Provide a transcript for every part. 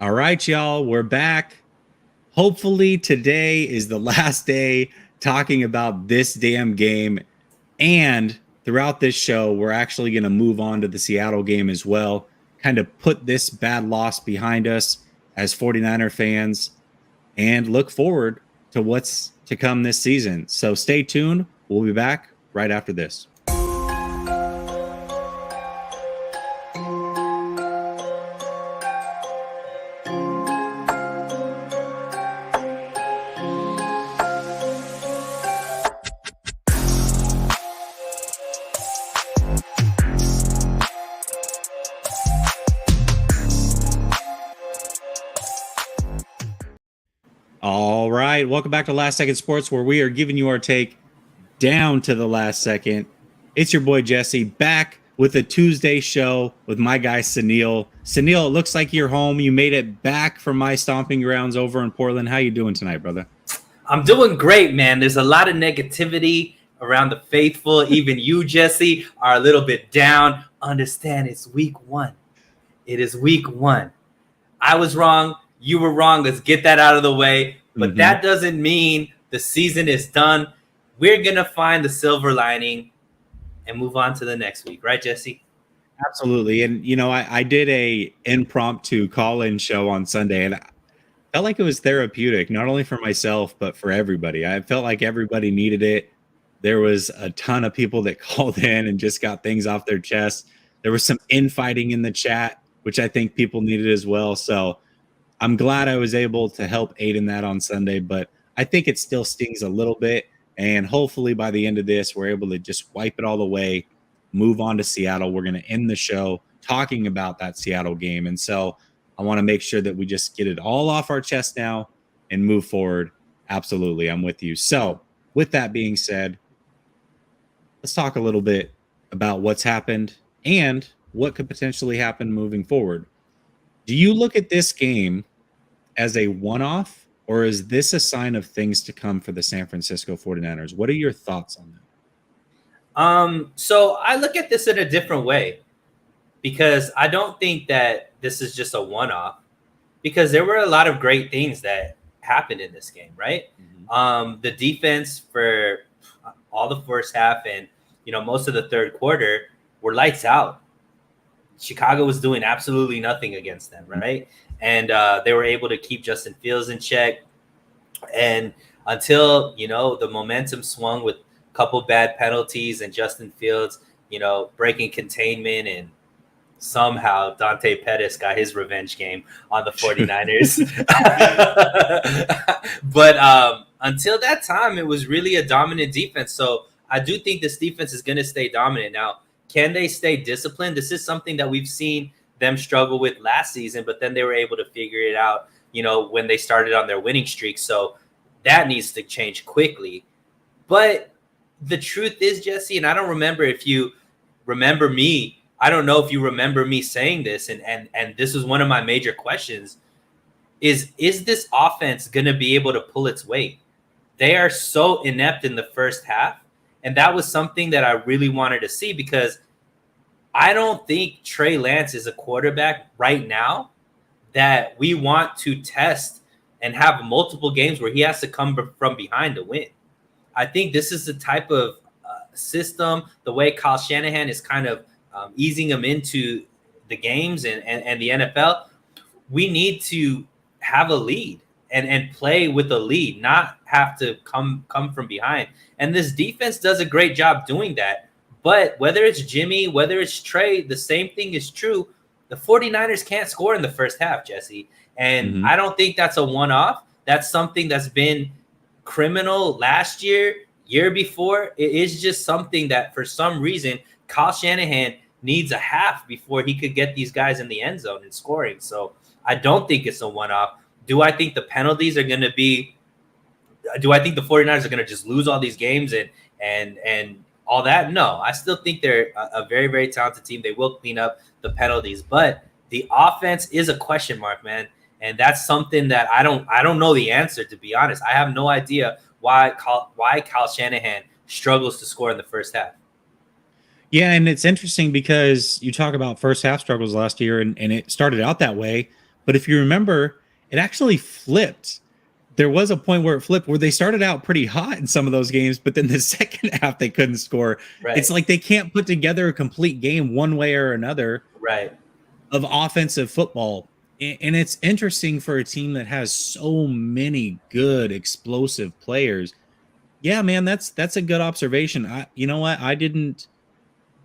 All right, y'all, we're back. Hopefully, today is the last day talking about this damn game. And throughout this show, we're actually going to move on to the Seattle game as well, kind of put this bad loss behind us as 49er fans and look forward to what's to come this season. So stay tuned. We'll be back right after this. All right, welcome back to Last Second Sports, where we are giving you our take down to the last second. It's your boy Jesse back with a Tuesday show with my guy Suneil. Suneil, it looks like you're home. You made it back from my stomping grounds over in Portland. How you doing tonight, brother? I'm doing great, man. There's a lot of negativity around the faithful. Even you, Jesse, are a little bit down. Understand, it's week one. It is week one. I was wrong. You were wrong. Let's get that out of the way. But that doesn't mean the season is done. We're going to find the silver lining and move on to the next week. Right, Jesse? Absolutely. And, you know, I did a impromptu call-in show on Sunday, and I felt like it was therapeutic, not only for myself, but for everybody. I felt like everybody needed it. There was a ton of people that called in and just got things off their chest. There was some infighting in the chat, which I think people needed as well. So I'm glad I was able to help aid in that on Sunday, but I think it still stings a little bit. And hopefully by the end of this, we're able to just wipe it all away, move on to Seattle. We're going to end the show talking about that Seattle game. And so I want to make sure that we just get it all off our chest now and move forward. Absolutely. I'm with you. So with that being said, let's talk a little bit about what's happened and what could potentially happen moving forward. Do you look at this game as a one-off, or is this a sign of things to come for the San Francisco 49ers? What are your thoughts on that? So I look at this in a different way, because I don't think that this is just a one-off, because there were a lot of great things that happened in this game, right? The defense for all the first half and, you know, most of the third quarter were lights out. Chicago was doing absolutely nothing against them, right? And they were able to keep Justin Fields in check. And until, you know, the momentum swung with a couple bad penalties and Justin Fields, you know, breaking containment, and somehow Dante Pettis got his revenge game on the 49ers. But until that time, it was really a dominant defense. So I do think this defense is going to stay dominant. Now, can they stay disciplined? This is something that we've seen them struggle with last season, but then they were able to figure it out, you know, when they started on their winning streak. So that needs to change quickly. But the truth is, Jesse, and I don't remember if you remember me, I don't know if you remember me saying this, and this was one of my major questions, is this offense going to be able to pull its weight? They are so inept in the first half. And that was something that I really wanted to see, because I don't think Trey Lance is a quarterback right now that we want to test and have multiple games where he has to come from behind to win. I think this is the type of system, the way Kyle Shanahan is kind of easing him into the games and the NFL. We need to have a lead and play with a lead, not have to come from behind. And this defense does a great job doing that. But whether it's Jimmy, whether it's Trey, the same thing is true. The 49ers can't score in the first half, Jesse. And I don't think that's a one-off. That's something that's been criminal last year, year before. It is just something that for some reason Kyle Shanahan needs a half before he could get these guys in the end zone and scoring. So I don't think it's a one-off. Do I think the penalties are going to be – do I think the 49ers are going to just lose all these games and all that? No, I still think they're a very, very talented team. They will clean up the penalties. But the offense is a question mark, man. And that's something that I don't know the answer, to be honest. I have no idea why Kyle Shanahan struggles to score in the first half. Yeah, and it's interesting because you talk about first half struggles last year, and it started out that way. But if you remember, it actually flipped. There was a point where it flipped, where they started out pretty hot in some of those games, but then the second half they couldn't score. Right. It's like they can't put together a complete game one way or another Right. of offensive football. And it's interesting for a team that has so many good explosive players. Yeah, man, that's a good observation. You know what?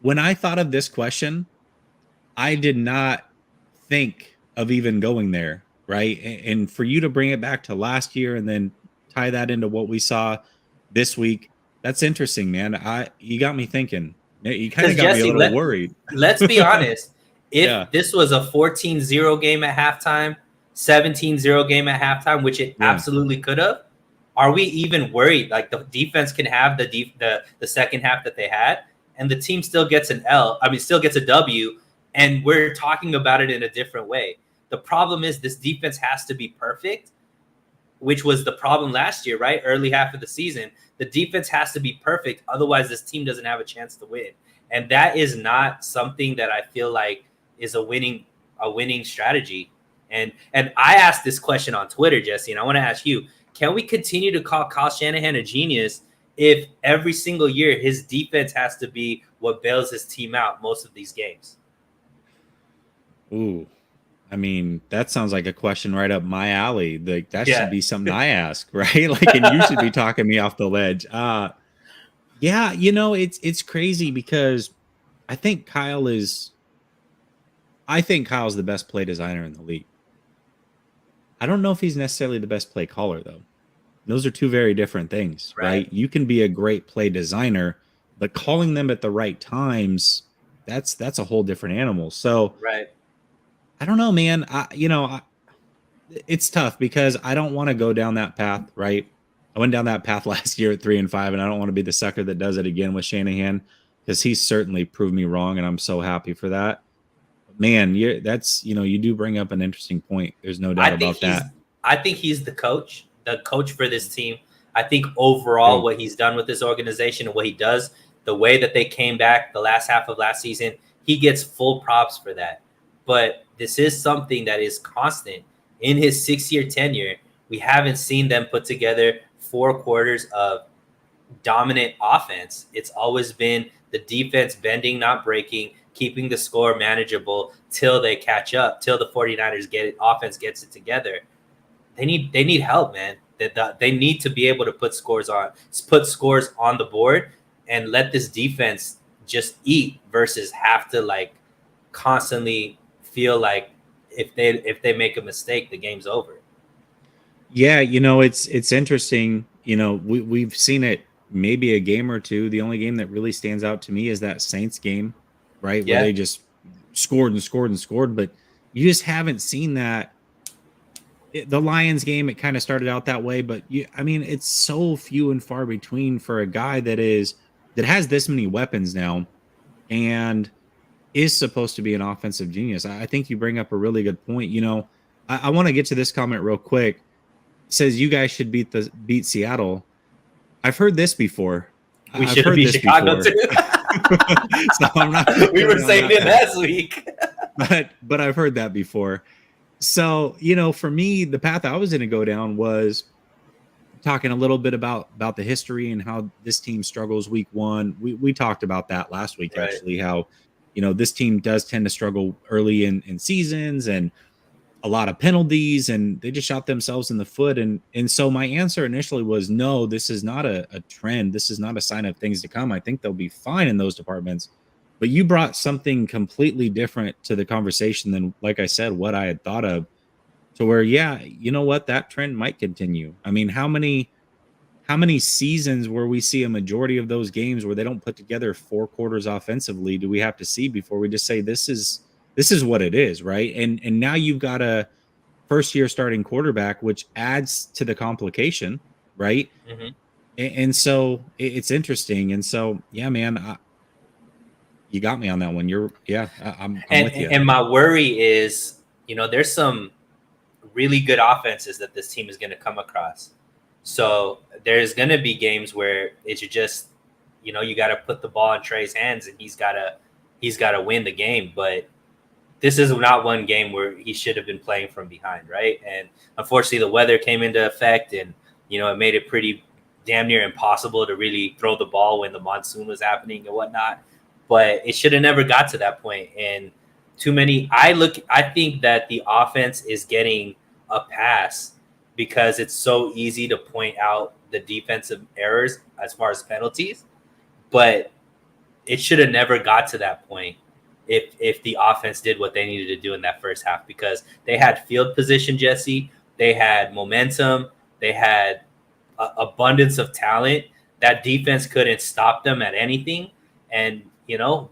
When I thought of this question, I did not think of even going there, right? And for you to bring it back to last year and then tie that into what we saw this week, that's interesting, man. You got me thinking. You kind of got me a little worried. Let's be honest. Yeah. If this was a 14-0 game at halftime, 17-0 game at halftime, which it absolutely could have, are we even worried? Like, the defense can have the second half that they had, and the team still gets still gets a W, and we're talking about it in a different way. The problem is this defense has to be perfect, which was the problem last year, right? Early half of the season. The defense has to be perfect. Otherwise, this team doesn't have a chance to win. And that is not something that I feel like is a winning strategy. And I asked this question on Twitter, Jesse, and I want to ask you, can we continue to call Kyle Shanahan a genius if every single year his defense has to be what bails his team out most of these games? Ooh, I mean, that sounds like a question right up my alley. Like, that should be something I ask, right? Like, and you should be talking me off the ledge. Yeah, it's crazy because I think Kyle's the best play designer in the league. I don't know if he's necessarily the best play caller, though. Those are two very different things, right? You can be a great play designer, but calling them at the right times, that's a whole different animal. So, I don't know, man. It's tough because I don't want to go down that path, right? I went down that path last year at 3-5, and I don't want to be the sucker that does it again with Shanahan, because he certainly proved me wrong, and I'm so happy for that. Man, you do bring up an interesting point. There's no doubt about that. I think he's the coach for this team. I think overall what he's done with this organization and what he does, the way that they came back the last half of last season, he gets full props for that. But this is something that is constant. In his 6-year tenure, we haven't seen them put together 4 quarters of dominant offense. It's always been the defense bending, not breaking, keeping the score manageable till they catch up, till the 49ers offense gets it together. They need help, man. They need to be able to put scores on the board and let this defense just eat versus have to like constantly feel like if they make a mistake, the game's over. Yeah, it's interesting. We've seen it maybe a game or two. The only game that really stands out to me is that Saints game, right? Where they just scored and scored and scored, but you just haven't seen that. The Lions game, it kind of started out that way, but it's so few and far between for a guy that has this many weapons now and is supposed to be an offensive genius. I think you bring up a really good point. I want to get to this comment real quick. It says you guys should beat Seattle. I've heard this before. We should have beat Chicago too. So I'm not. We were saying it last week. but I've heard that before. So, for me, the path I was going to go down was talking a little bit about the history and how this team struggles week 1. We talked about that last week, actually, how, this team does tend to struggle early in seasons and a lot of penalties, and they just shot themselves in the foot. And so my answer initially was, no, this is not a trend. This is not a sign of things to come. I think they'll be fine in those departments. But you brought something completely different to the conversation than, like I said, what I had thought of, to where, you know what, that trend might continue. I mean, how many seasons where we see a majority of those games where they don't put together 4 quarters offensively do we have to see before we just say this is what it is, right? And now you've got a first-year starting quarterback, which adds to the complication, right? Mm-hmm. And so it's interesting. And so, yeah, man, you got me on that one. I'm with you. And my worry is, there's some really good offenses that this team is going to come across. So there's going to be games where it's just, you got to put the ball in Trey's hands and he's got to win the game. But this is not one game where he should have been playing from behind, right? And unfortunately, the weather came into effect, and it made it pretty damn near impossible to really throw the ball when the monsoon was happening and whatnot. But it should have never got to that point. And too many. I think that the offense is getting a pass because it's so easy to point out the defensive errors as far as penalties, but it should have never got to that point if the offense did what they needed to do in that first half, because they had field position, Jesse. They had momentum. They had abundance of talent. That defense couldn't stop them at anything. And,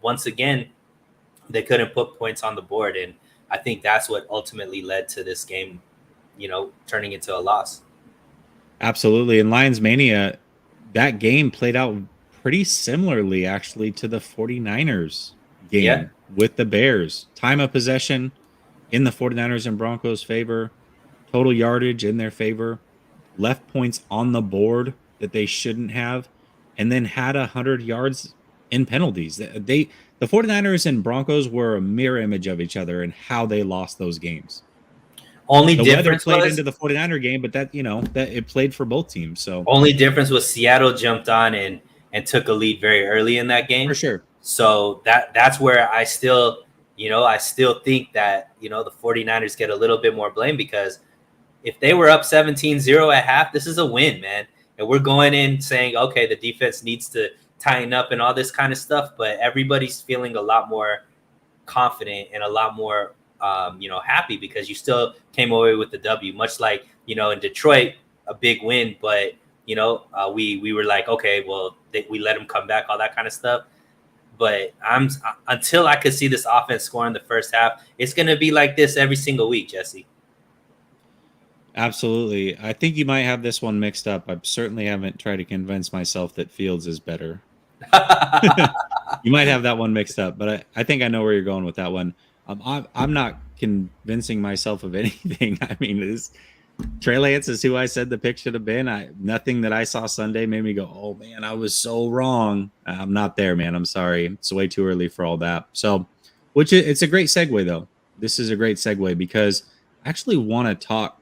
once again, they couldn't put points on the board. And I think that's what ultimately led to this game, turning into a loss. Absolutely. In Lions Mania, that game played out pretty similarly, actually, to the 49ers game with the Bears. Time of possession in the 49ers and Broncos' favor, total yardage in their favor, left points on the board that they shouldn't have, and then had 100 yards in penalties. The 49ers and Broncos were a mirror image of each other and how they lost those games. Only the difference weather played was, into the 49er game, but that it played for both teams. So only difference was Seattle jumped on and took a lead very early in that game. For sure. So that's where I still think that, the 49ers get a little bit more blame, because if they were up 17-0 at half, this is a win, man. And we're going in saying, okay, the defense needs to tighten up and all this kind of stuff, but everybody's feeling a lot more confident and a lot more happy, because you still came away with the W, much like, in Detroit, a big win, but we were like, okay, well, we let them come back, all that kind of stuff. But until I could see this offense score in the first half, it's going to be like this every single week, Jesse. Absolutely. I think you might have this one mixed up. I certainly haven't tried to convince myself that Fields is better. You might have that one mixed up, but I think I know where you're going with that one. I'm not convincing myself of anything. I mean, Trey Lance is who I said the pick should have been. Nothing that I saw Sunday made me go, oh, man, I was so wrong. I'm not there, man. I'm sorry. It's way too early for all that. So, it's a great segue, though. This is a great segue because I actually want to talk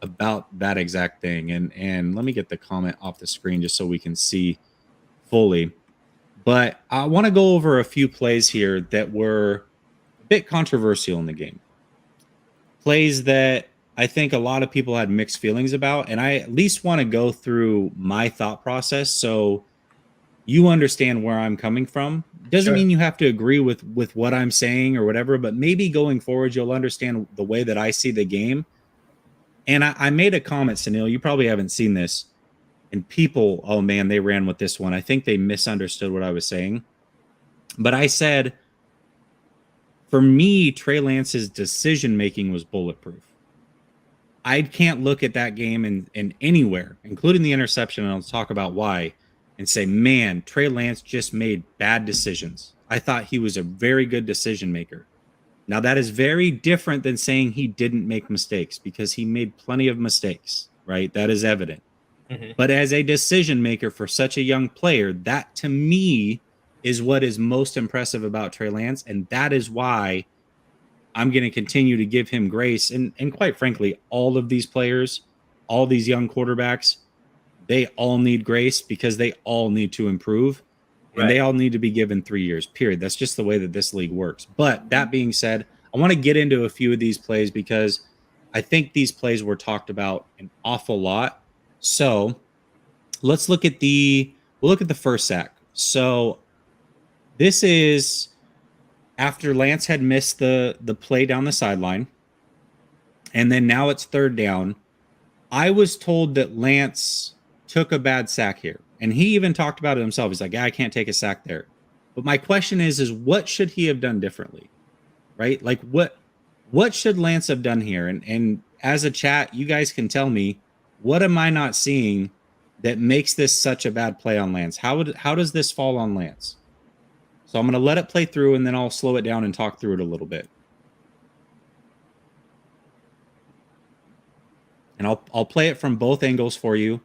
about that exact thing. And let me get the comment off the screen just so we can see fully. But I want to go over a few plays here that were a bit controversial in the game. Plays that I think a lot of people had mixed feelings about, and I at least want to go through my thought process so you understand where I'm coming from. Doesn't mean you have to agree with what I'm saying or whatever, but maybe going forward, you'll understand the way that I see the game. And I made a comment, Suneil, you probably haven't seen this, and people, oh man, they ran with this one. I think they misunderstood what I was saying. But I said, for me, Trey Lance's decision-making was bulletproof. I can't look at that game in anywhere, including the interception, and I'll talk about why, and say, man, Trey Lance just made bad decisions. I thought he was a very good decision maker. Now, that is very different than saying he didn't make mistakes, because he made plenty of mistakes, right? That is evident. Mm-hmm. But as a decision maker for such a young player, that to me is what is most impressive about Trey Lance, and that is why I'm going to continue to give him grace. And quite frankly, all of these players, all these young quarterbacks, they all need grace because they all need to improve. And they all need to be given 3 years, period. That's just the way that this league works. But that being said, I want to get into a few of these plays because I think these plays were talked about an awful lot. So let's look at the first sack. So this is after Lance had missed the play down the sideline, and then now it's third down. I was told that Lance took a bad sack here, and he even talked about it himself. He's like, yeah, I can't take a sack there. But my question is what should he have done differently, right? Like what should Lance have done here? And as a chat, you guys can tell me, what am I not seeing that makes this such a bad play on Lance? How does this fall on Lance? So I'm going to let it play through, and then I'll slow it down and talk through it a little bit. And I'll play it from both angles for you,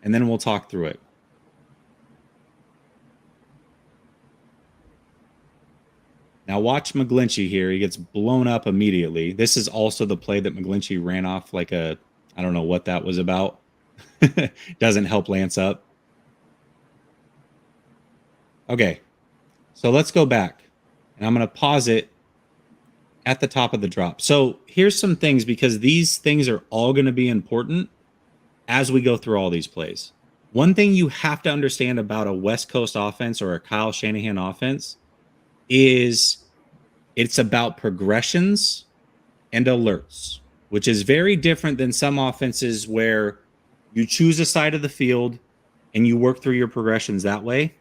and then we'll talk through it. Now Now watch McGlinchey here. He gets blown up immediately. This is also the play that McGlinchey ran off like a, I don't know what that was about. Doesn't help Lance up. Okay, so let's go back. And I'm going to pause it at the top of the drop. So here's some things, because these things are all going to be important as we go through all these plays. One thing you have to understand about a West Coast offense or a Kyle Shanahan offense is it's about progressions and alerts, which is very different than some offenses where you choose a side of the field and you work through your progressions that way.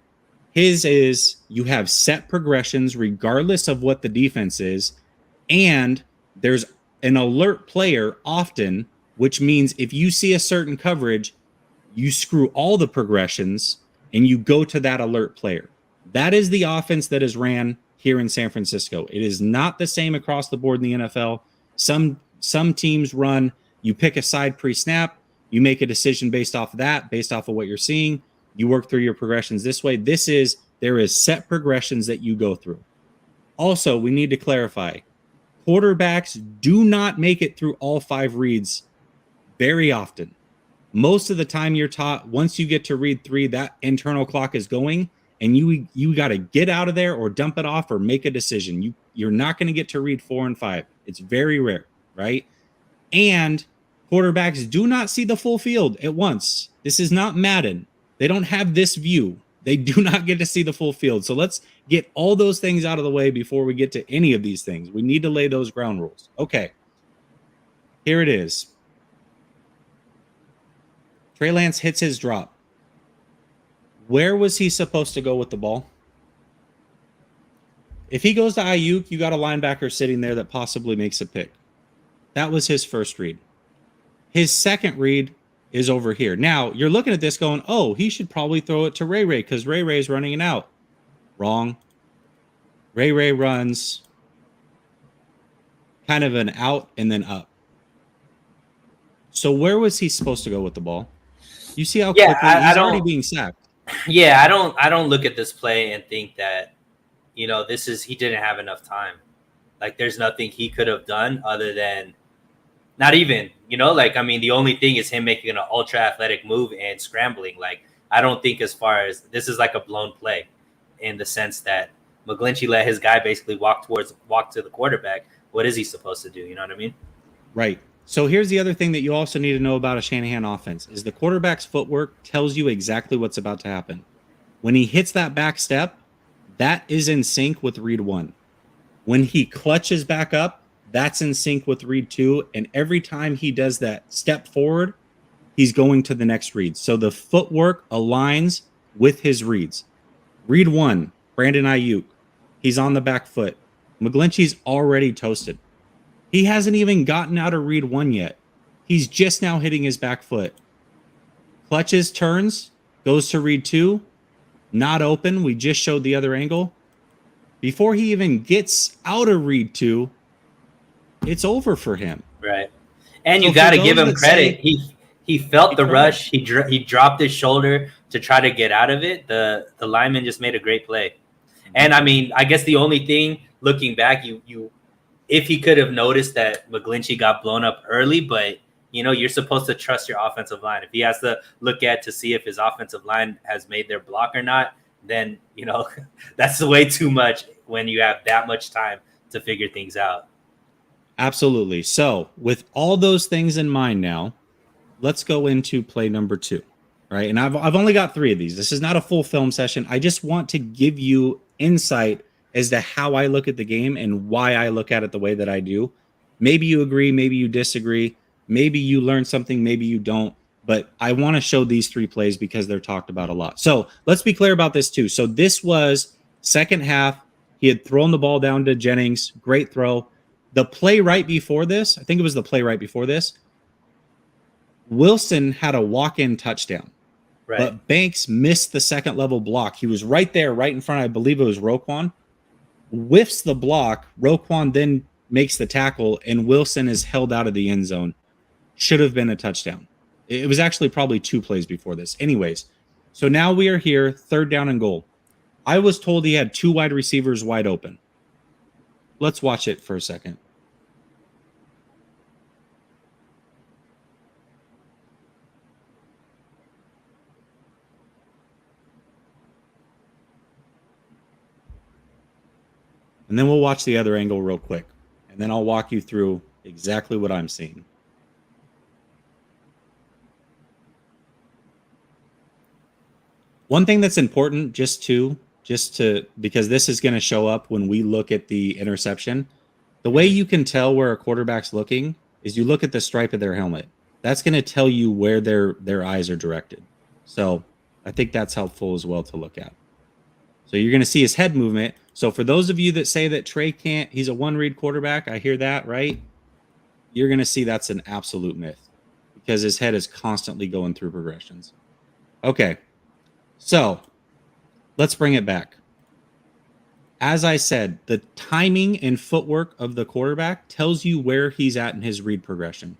His is you have set progressions regardless of what the defense is, and there's an alert player often, which means if you see a certain coverage, you screw all the progressions and you go to that alert player. That is the offense that is ran here in San Francisco. It is not the same across the board in the NFL. Some teams run, you pick a side pre-snap, you make a decision based off of that, based off of what you're seeing. You work through your progressions this way. There is set progressions that you go through. Also, we need to clarify, quarterbacks do not make it through all 5 reads very often. Most of the time you're taught once you get to read 3, that internal clock is going, and you got to get out of there or dump it off or make a decision. You're not going to get to read 4 and 5. It's very rare, right? And quarterbacks do not see the full field at once. This is not Madden. They don't have this view. They do not get to see the full field. So let's get all those things out of the way before we get to any of these things. We need to lay those ground rules. Okay. Here it is. Trey Lance hits his drop. Where was he supposed to go with the ball? If he goes to Ayuk, you got a linebacker sitting there that possibly makes a pick. That was his first read. His second read is over here. Now, you're looking at this going, oh, he should probably throw it to Ray because Ray is running it out. Wrong. Ray runs kind of an out and then up. So where was he supposed to go with the ball? You see how quickly he's already being sacked. Yeah, I don't look at this play and think that, he didn't have enough time. Like, there's nothing he could have done other than not even, the only thing is him making an ultra athletic move and scrambling. Like, I don't think as far as this is like a blown play in the sense that McGlinchey let his guy basically walk to the quarterback. What is he supposed to do? You know what I mean? Right. So here's the other thing that you also need to know about a Shanahan offense is the quarterback's footwork tells you exactly what's about to happen. When he hits that back step, that is in sync with read 1. When he clutches back up, that's in sync with read 2. And every time he does that step forward, he's going to the next read. So the footwork aligns with his reads. Read 1, Brandon Ayuk. He's on the back foot. McGlinchey's already toasted. He hasn't even gotten out of read 1 yet. He's just now hitting his back foot. Clutches, turns, goes to read 2. Not open. We just showed the other angle. Before he even gets out of read 2, it's over for him. Right. And you got to give him credit. He felt the rush. He dropped his shoulder to try to get out of it. The lineman just made a great play. And I guess the only thing looking back, if he could have noticed that McGlinchey got blown up early, but you're supposed to trust your offensive line. If he has to look at to see if his offensive line has made their block or not, then that's way too much when you have that much time to figure things out. Absolutely. So with all those things in mind now, let's go into play number 2. Right. And I've only got 3 of these. This is not a full film session. I just want to give you insight as to how I look at the game and why I look at it the way that I do. Maybe you agree, maybe you disagree, maybe you learn something, maybe you don't, but I want to show these 3 plays because they're talked about a lot. So let's be clear about this too. So this was second half. He had thrown the ball down to Jennings. Great throw. The play right before this, I think it was the play right before this, Wilson had a walk-in touchdown. Right. But Banks missed the second level block. He was right there, right in front. I believe it was Roquan. Whiffs the block. Roquan then makes the tackle, and Wilson is held out of the end zone. Should have been a touchdown. It was actually probably 2 plays before this. Anyways, so now we are here, 3rd down and goal. I was told he had 2 wide receivers wide open. Let's watch it for a second. And then we'll watch the other angle real quick. And then I'll walk you through exactly what I'm seeing. One thing that's important just to because this is going to show up when we look at the interception. The way you can tell where a quarterback's looking is you look at the stripe of their helmet. That's going to tell you where their eyes are directed. So I think that's helpful as well to look at. So you're going to see his head movement. So for those of you that say that Trey can't, he's a one-read quarterback, I hear that, right? You're going to see that's an absolute myth because his head is constantly going through progressions. Okay, so let's bring it back. As I said, the timing and footwork of the quarterback tells you where he's at in his read progression.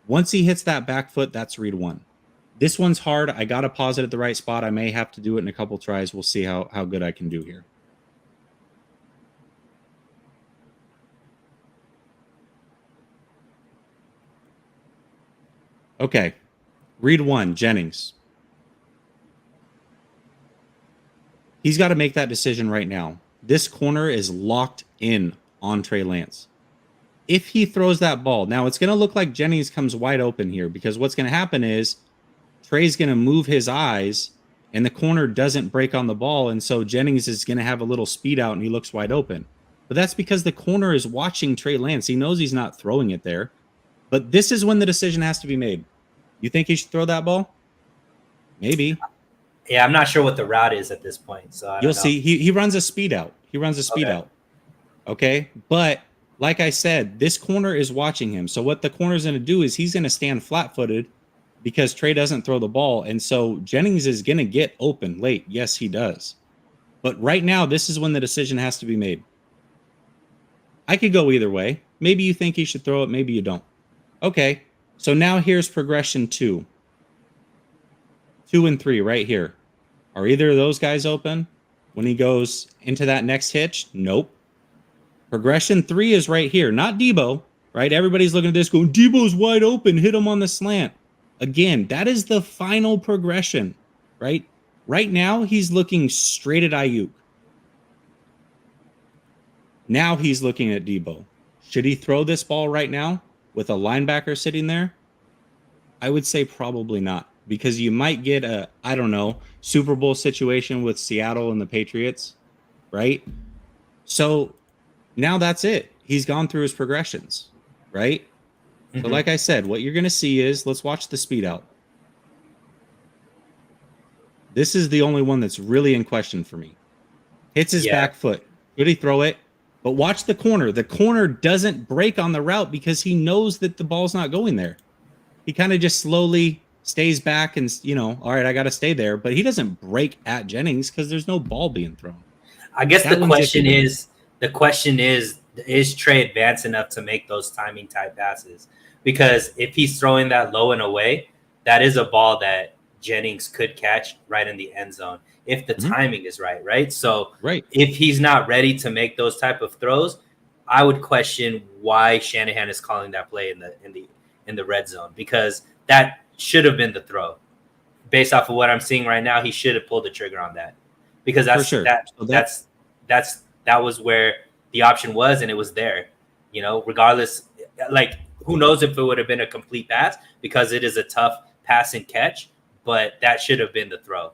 Once he hits that back foot, that's read one. This one's hard. I got to pause it at the right spot. I may have to do it in a couple tries. We'll see how good I can do here. Okay, read one, Jennings. He's got to make that decision right now. This corner is locked in on Trey Lance. If he throws that ball, now it's going to look like Jennings comes wide open here because what's going to happen is Trey's going to move his eyes and the corner doesn't break on the ball. And so Jennings is going to have a little speed out and he looks wide open. But that's because the corner is watching Trey Lance. He knows he's not throwing it there. But this is when the decision has to be made. You think he should throw that ball? Maybe. Yeah, I'm not sure what the route is at this point. So You'll see. He runs a speed out. Okay. But like I said, this corner is watching him. So what the corner is going to do is he's going to stand flat-footed because Trey doesn't throw the ball. And so Jennings is going to get open late. Yes, he does. But right now, this is when the decision has to be made. I could go either way. Maybe you think he should throw it. Maybe you don't. Okay. So now here's progression 2. 2 and 3 right here. Are either of those guys open when he goes into that next hitch? Nope. Progression 3 is right here, not Debo, right? Everybody's looking at this going, Debo's wide open, hit him on the slant. Again, that is the final progression, right? Right now, he's looking straight at Ayuk. Now he's looking at Debo. Should he throw this ball right now with a linebacker sitting there? I would say probably not, because you might get a, I don't know, Super Bowl situation with Seattle and the Patriots, right? So now that's it. He's gone through his progressions, right? Mm-hmm. So like I said, what you're going to see is, let's watch the speed out. This is the only one that's really in question for me. Hits his back foot. Should he throw it? But watch the corner. The corner doesn't break on the route because he knows that the ball's not going there. He kind of just slowly stays back and, all right, I got to stay there. But he doesn't break at Jennings because there's no ball being thrown. I guess the question is Trey advanced enough to make those timing type passes? Because if he's throwing that low and away, that is a ball that Jennings could catch right in the end zone if the timing is right? So if he's not ready to make those type of throws, I would question why Shanahan is calling that play in the red zone, because that should have been the throw. Based off of what I'm seeing right now, he should have pulled the trigger on that, because that was where the option was, and it was there. Regardless, like, who knows if it would have been a complete pass, because it is a tough pass and catch, but that should have been the throw.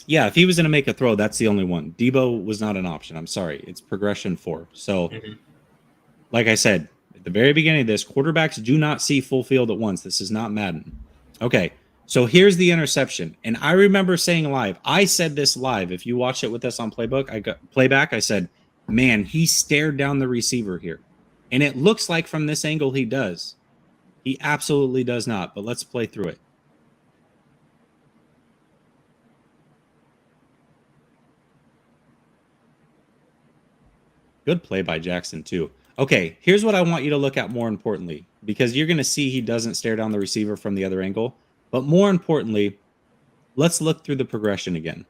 Yeah, if he was going to make a throw, that's the only one. Debo was not an option. I'm sorry. It's progression 4. So, like I said, at the very beginning of this, quarterbacks do not see full field at once. This is not Madden. Okay, so here's the interception. And I remember saying live, I said this live. If you watch it with us on playback, I said, man, he stared down the receiver here. And it looks like from this angle he does. He absolutely does not, but let's play through it. Good play by Jackson, too. Okay, here's what I want you to look at more importantly, because you're going to see he doesn't stare down the receiver from the other angle. But more importantly, let's look through the progression again.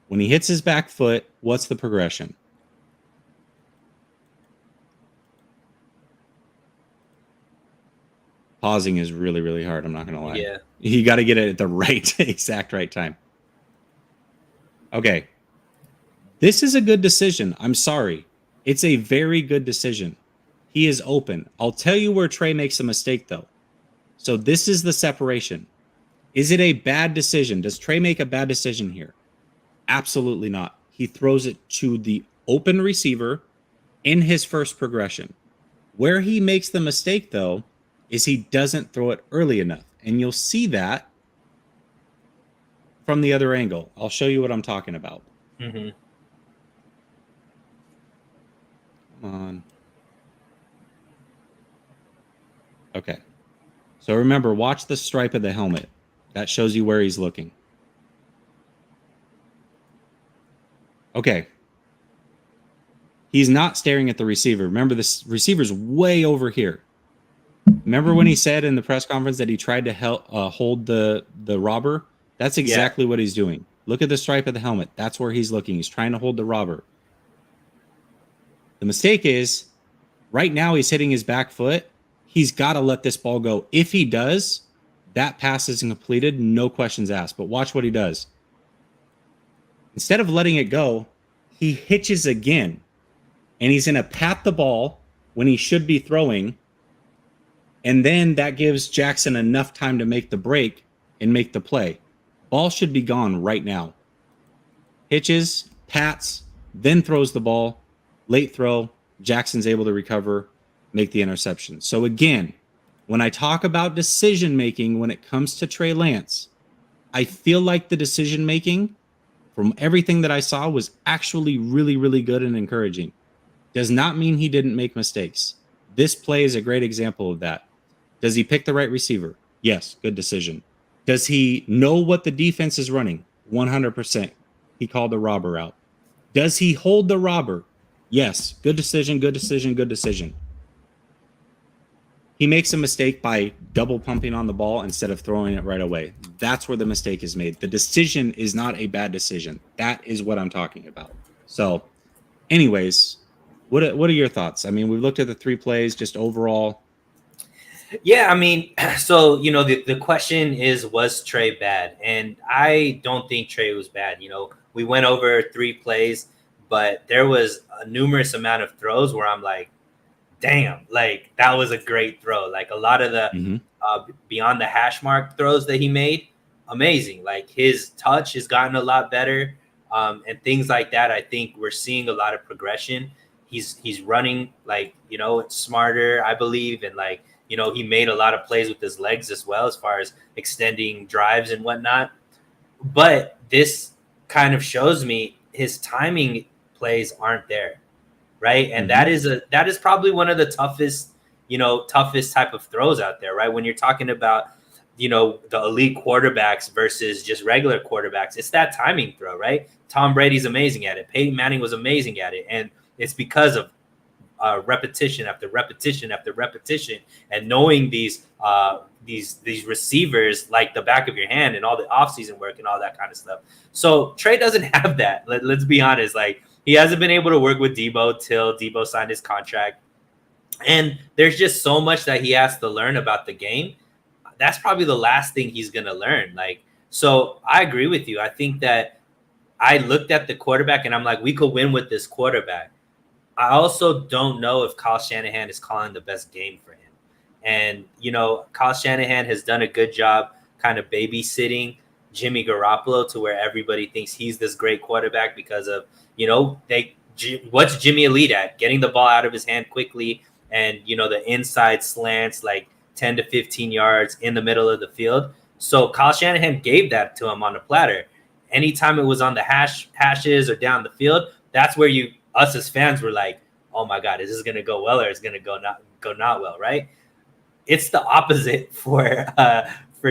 When he hits his back foot, what's the progression? Pausing is really, really hard. I'm not going to lie. Yeah. You got to get it at the exact right time. Okay. This is a good decision. I'm sorry. It's a very good decision. He is open. I'll tell you where Trey makes a mistake, though. So this is the separation. Is it a bad decision? Does Trey make a bad decision here? Absolutely not. He throws it to the open receiver in his first progression. Where he makes the mistake, though, is he doesn't throw it early enough. And you'll see that from the other angle. I'll show you what I'm talking about. Mm-hmm. Come on. Okay. So remember, watch the stripe of the helmet. That shows you where he's looking. Okay. He's not staring at the receiver. Remember, this receiver's way over here. Remember when he said in the press conference that he tried to hold the robber? That's exactly what he's doing. Look at the stripe of the helmet. That's where he's looking. He's trying to hold the robber. The mistake is, right now he's hitting his back foot. He's got to let this ball go. If he does, that pass is completed, no questions asked. But watch what he does. Instead of letting it go, he hitches again. And he's going to pat the ball when he should be throwing. And then that gives Jackson enough time to make the break and make the play. Ball should be gone right now. Hitches, pats, then throws the ball. Late throw. Jackson's able to recover, make the interception. So again, when I talk about decision making when it comes to Trey Lance, I feel like the decision making from everything that I saw was actually really, really good and encouraging. Does not mean he didn't make mistakes. This play is a great example of that. Does he pick the right receiver? Yes, good decision. Does he know what the defense is running? 100%. He called the robber out. Does he hold the robber? Yes, good decision, good decision, good decision. He makes a mistake by double pumping on the ball instead of throwing it right away. That's where the mistake is made. The decision is not a bad decision. That is what I'm talking about. So, anyways, what are your thoughts? I mean, we've looked at the 3 plays just overall. Yeah, I mean, so, the question is, was Trey bad? And I don't think Trey was bad. We went over 3 plays, but there was a numerous amount of throws where I'm like, damn, like that was a great throw. Like a lot of the beyond the hash mark throws that he made, amazing. Like his touch has gotten a lot better, and things like that. I think we're seeing a lot of progression. He's running smarter, I believe, and he made a lot of plays with his legs as well, as far as extending drives and whatnot. But this kind of shows me his timing plays aren't there. Right. And that is probably one of the toughest type of throws out there. Right. When you're talking about, the elite quarterbacks versus just regular quarterbacks, it's that timing throw. Right. Tom Brady's amazing at it. Peyton Manning was amazing at it. And it's because of repetition after repetition after repetition, and knowing these receivers like the back of your hand and all the offseason work and all that kind of stuff. So Trey doesn't have that. Let's be honest. Like, he hasn't been able to work with Debo till Debo signed his contract. And there's just so much that he has to learn about the game. That's probably the last thing he's going to learn. So I agree with you. I think that I looked at the quarterback and I'm like, we could win with this quarterback. I also don't know if Kyle Shanahan is calling the best game for him. And, Kyle Shanahan has done a good job kind of babysitting Jimmy Garoppolo to where everybody thinks he's this great quarterback because of, what's Jimmy elite at? Getting the ball out of his hand quickly and, the inside slants, like 10 to 15 yards in the middle of the field. So Kyle Shanahan gave that to him on the platter. Anytime it was on the hashes or down the field, that's where us as fans were like, oh my God, is this going to go well or is it going to go not well, right? It's the opposite for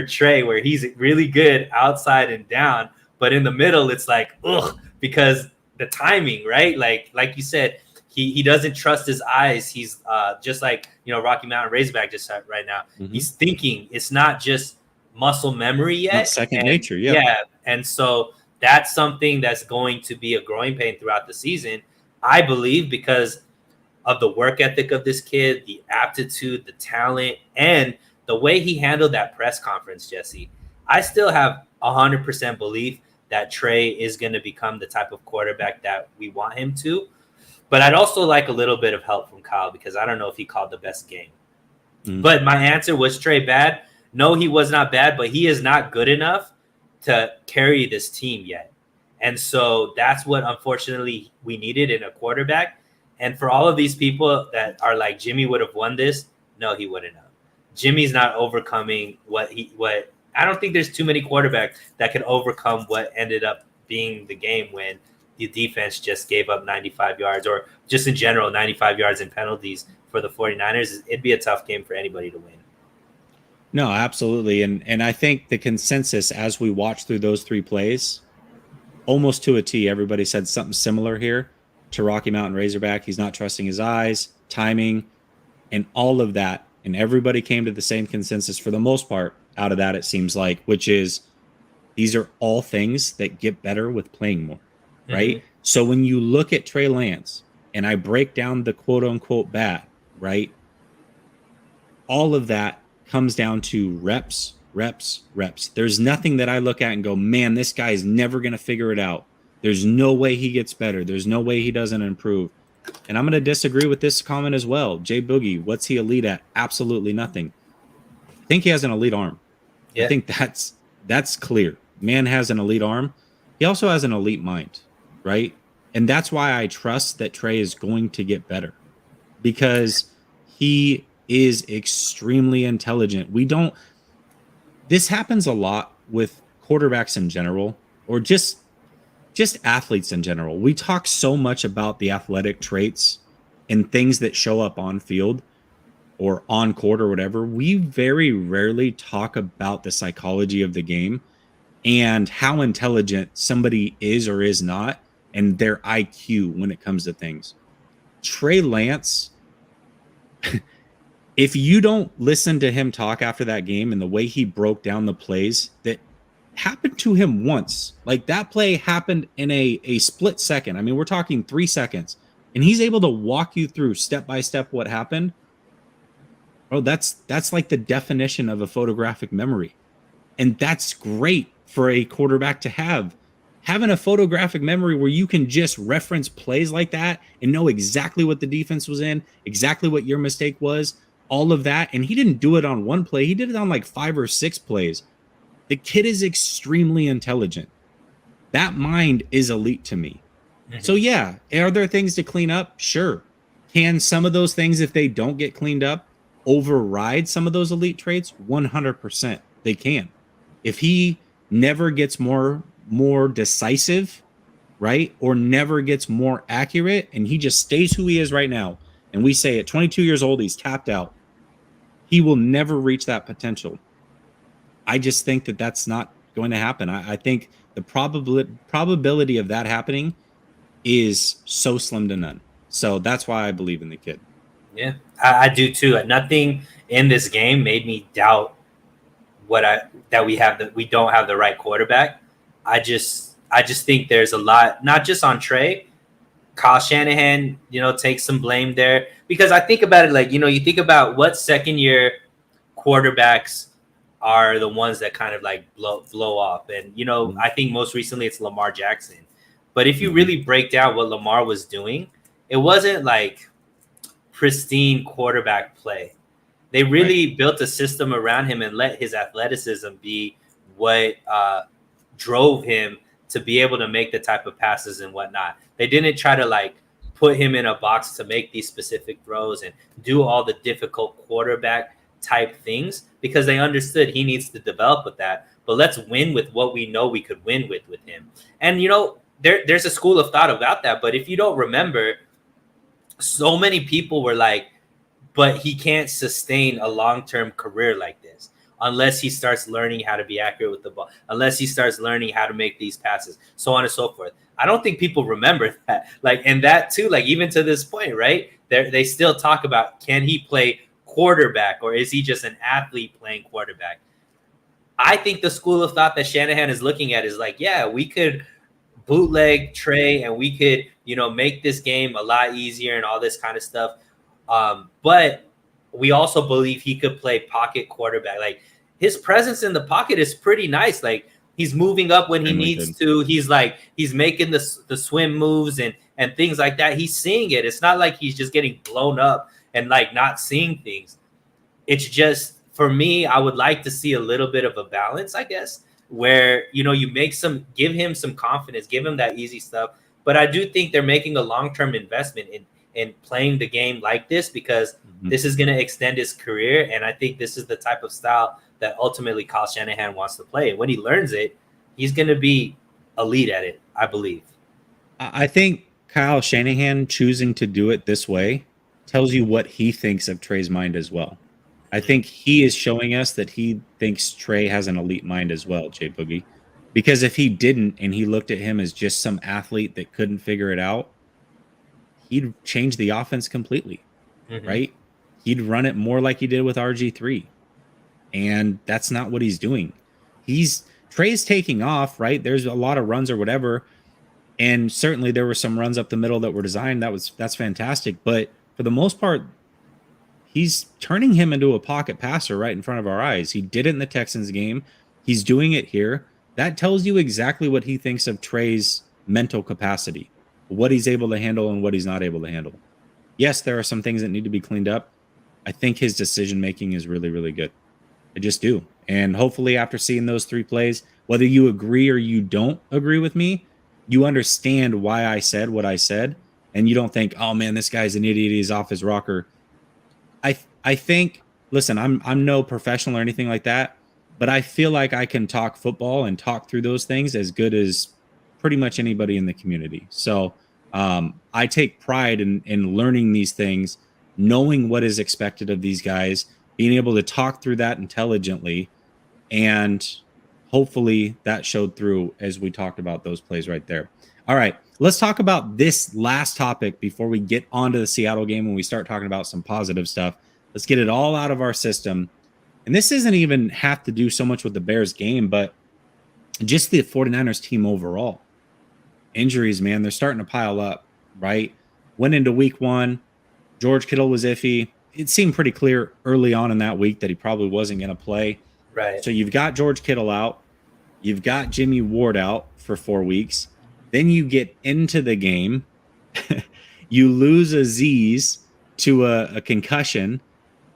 Trey, where he's really good outside and down, but in the middle, it's like, ugh, because the timing, right? Like you said, he doesn't trust his eyes. He's just like, Rocky Mountain Razorback just right now. Mm-hmm. He's thinking it's not just muscle memory yet. Not second nature, yeah. Yeah, and so that's something that's going to be a growing pain throughout the season, I believe, because of the work ethic of this kid, the aptitude, the talent, and the way he handled that press conference, Jesse, I still have 100% belief that Trey is going to become the type of quarterback that we want him to. But I'd also like a little bit of help from Kyle because I don't know if he called the best game. But my answer was Trey bad. No, he was not bad, but he is not good enough to carry this team yet. And so that's what, unfortunately, we needed in a quarterback. And for all of these people that are like, Jimmy would have won this, no, he wouldn't have. Jimmy's not overcoming what I don't think there's too many quarterbacks that could overcome what ended up being the game when the defense just gave up 95 yards, or just in general, 95 yards in penalties for the 49ers. It'd be a tough game for anybody to win. No, absolutely. And I think the consensus as we watch through those three plays, almost to a T, everybody said something similar here to Rocky Mountain Razorback. He's not trusting his eyes, timing, and all of that. And everybody came to the same consensus for the most part out of that, it seems like, which is these are all things that get better with playing more, right? Mm-hmm. So when you look at Trey Lance and I break down the quote unquote bad, right? All of that comes down to reps. There's nothing that I look at and go, man, this guy is never going to figure it out. There's no way he gets better. There's no way he doesn't improve. And I'm going to disagree with this comment as well. Jay Boogie, what's he elite at? Absolutely nothing. I think he has an elite arm. Yeah. I think that's clear. Man has an elite arm. He also has an elite mind, right? And that's why I trust that Trey is going to get better, because he is extremely intelligent. This happens a lot with quarterbacks in general, or just athletes in general. We talk so much about the athletic traits and things that show up on field or on court or whatever. We very rarely talk about the psychology of the game and how intelligent somebody is or is not, and their IQ when it comes to things. Trey Lance, if you don't listen to him talk after that game and the way he broke down the plays that happened to him once, like that play happened in a split second. I mean, we're talking 3 seconds, and he's able to walk you through step by step what happened. Oh, that's like the definition of a photographic memory. And that's great for a quarterback to have. Having a photographic memory where you can just reference plays like that and know exactly what the defense was in, exactly what your mistake was, all of that. And he didn't do it on one play. He did it on like 5 or 6 plays. The kid is extremely intelligent. That mind is elite to me. Mm-hmm. So yeah, are there things to clean up? Sure. Can some of those things, if they don't get cleaned up, override some of those elite traits? 100%. They can. If he never gets more decisive, right, or never gets more accurate, and he just stays who he is right now, and we say at 22 years old he's tapped out, he will never reach that potential. I just think that that's not going to happen. I think the probability of that happening is so slim to none. So that's why I believe in the kid. Yeah, I do too. Nothing in this game made me doubt that we don't have the right quarterback. I just think there's a lot, not just on Trey. Kyle Shanahan, takes some blame there, because I think about it like, you think about what second year quarterbacks are the ones that kind of like blow off. And, I think most recently it's Lamar Jackson. But if you really break down what Lamar was doing, it wasn't like pristine quarterback play. They really built a system around him and let his athleticism be what drove him to be able to make the type of passes and whatnot. They didn't try to like put him in a box to make these specific throws and do all the difficult quarterback type things, because they understood he needs to develop with that. But let's win with what we know we could win with him. And, there's a school of thought about that. But if you don't remember, so many people were like, but he can't sustain a long-term career like this unless he starts learning how to be accurate with the ball, unless he starts learning how to make these passes, so on and so forth. I don't think people remember that. Like, and that too, like even to this point, right? They still talk about, can he play quarterback, or is he just an athlete playing quarterback? I think the school of thought that Shanahan is looking at is like, yeah, we could bootleg Trey and we could, make this game a lot easier and all this kind of stuff. But we also believe he could play pocket quarterback. Like his presence in the pocket is pretty nice. Like he's moving up when he needs to. He's making the swim moves and things like that. He's seeing it. It's not like he's just getting blown up and like not seeing things. It's just, for me, I would like to see a little bit of a balance, I guess, where, you know, you give him some confidence, give him that easy stuff. But I do think they're making a long-term investment in playing the game like this, because this is going to extend his career. And I think this is the type of style that ultimately Kyle Shanahan wants to play. And when he learns it, he's going to be elite at it, I believe. I think Kyle Shanahan choosing to do it this way tells you what he thinks of Trey's mind as well. I think he is showing us that he thinks Trey has an elite mind as well, Jay Boogie. Because if he didn't and he looked at him as just some athlete that couldn't figure it out, he'd change the offense completely, right? He'd run it more like he did with RG3. And that's not what he's doing. Trey's taking off, right? There's a lot of runs or whatever. And certainly there were some runs up the middle that were designed. That's fantastic. But for the most part, he's turning him into a pocket passer right in front of our eyes. He did it in the Texans game. He's doing it here. That tells you exactly what he thinks of Trey's mental capacity, what he's able to handle and what he's not able to handle. Yes, there are some things that need to be cleaned up. I think his decision-making is really, really good. I just do. And hopefully after seeing those 3 plays, whether you agree or you don't agree with me, you understand why I said what I said. And you don't think, oh man, this guy's an idiot, he's off his rocker. I think, listen, I'm no professional or anything like that, but I feel like I can talk football and talk through those things as good as pretty much anybody in the community. So I take pride in learning these things, knowing what is expected of these guys, being able to talk through that intelligently, and hopefully that showed through as we talked about those plays right there. All right, let's talk about this last topic before we get onto the Seattle game and we start talking about some positive stuff. Let's get it all out of our system. And this doesn't even have to do so much with the Bears game, but just the 49ers team overall. Injuries, man, they're starting to pile up, right? Went into week 1. George Kittle was iffy. It seemed pretty clear early on in that week that he probably wasn't going to play. Right. So you've got George Kittle out. You've got Jimmy Ward out for 4 weeks. Then you get into the game. You lose Azeez to a concussion,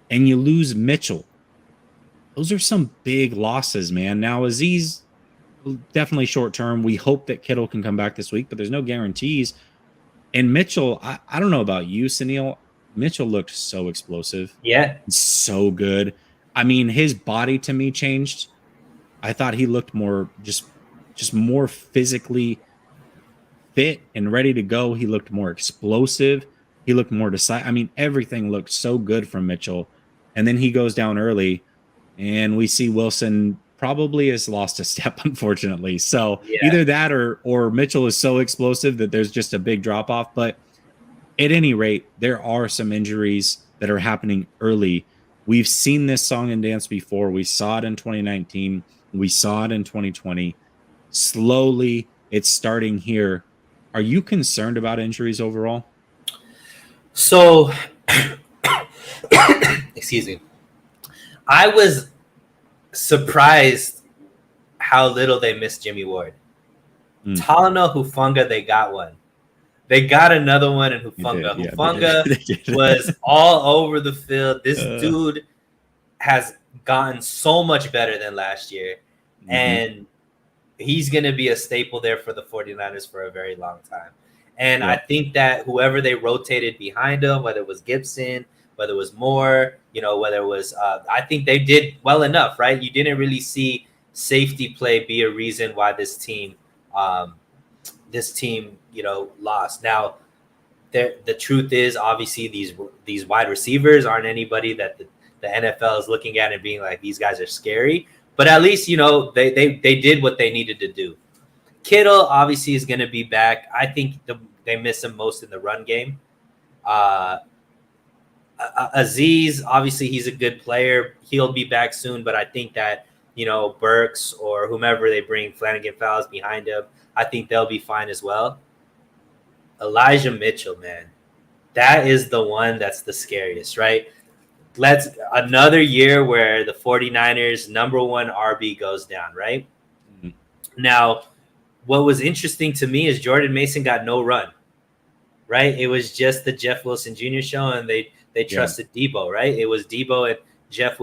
and you lose Mitchell. Those are some big losses, man. Now, Azeez, definitely short term. We hope that Kittle can come back this week, but there's no guarantees. And Mitchell, I don't know about you, Suneil. Mitchell looked so explosive. Yeah. So good. I mean, his body to me changed. I thought he looked more just more physically fit and ready to go. He looked more explosive. He looked more decisive. I mean, everything looked so good from Mitchell. And then he goes down early, and we see Wilson probably has lost a step, unfortunately. So either that or Mitchell is so explosive that there's just a big drop off. But at any rate, there are some injuries that are happening early. We've seen this song and dance before. We saw it in 2019. We saw it in 2020. Slowly, it's starting here. Are you concerned about injuries overall? So, excuse me. I was surprised how little they missed Jimmy Ward. Talanoa Hufanga, they got one. They got another one in Hufanga. Hufanga was all over the field. This dude has gotten so much better than last year. And he's going to be a staple there for the 49ers for a very long time. And I think that whoever they rotated behind him, whether it was Gibson, whether it was Moore, whether it was, I think they did well enough, right? You didn't really see safety play be a reason why this team, lost. Now, the truth is, obviously, these wide receivers aren't anybody that the NFL is looking at and being like, these guys are scary. But at least, they did what they needed to do. Kittle obviously is going to be back. I think they miss him most in the run game. Azeez, obviously, he's a good player. He'll be back soon. But I think that, Burks or whomever they bring, Flanagan Fowles behind him, I think they'll be fine as well. Elijah Mitchell, man, that is the one that's the scariest, right? let's another year where the 49ers number one RB goes down, right? Mhm. Now, what was interesting to me is Jordan Mason got no run, right? It was just the Jeff Wilson Jr. show, and they Yeah. trusted Debo, right? It was Debo and Jeff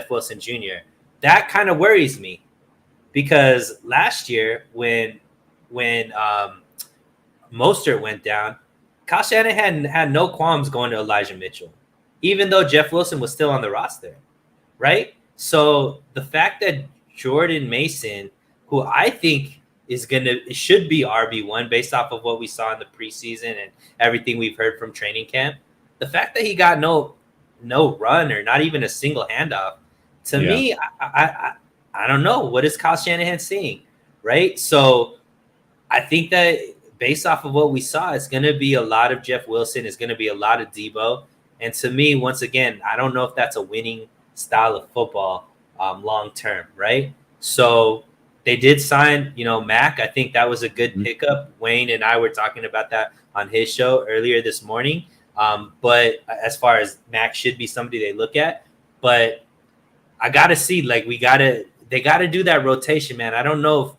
Wilson Jr. That kind of worries me because last year when Mostert went down, Kyle Shanahan had no qualms going to Elijah Mitchell, even though Jeff Wilson was still on the roster, right? So the fact that Jordan Mason, who I think should be RB1 based off of what we saw in the preseason and everything we've heard from training camp, the fact that he got no run or not even a single handoff, to Yeah. me, I don't know, what is Kyle Shanahan seeing, right? So I think that based off of what we saw, it's going to be a lot of Jeff Wilson. It's going to be a lot of Debo. And to me, once again, I don't know if that's a winning style of football long term, right? So they did sign, Mac. I think that was a good pickup. Wayne and I were talking about that on his show earlier this morning. But as far as Mac should be somebody they look at, but I got to see, like, they got to do that rotation, man. I don't know if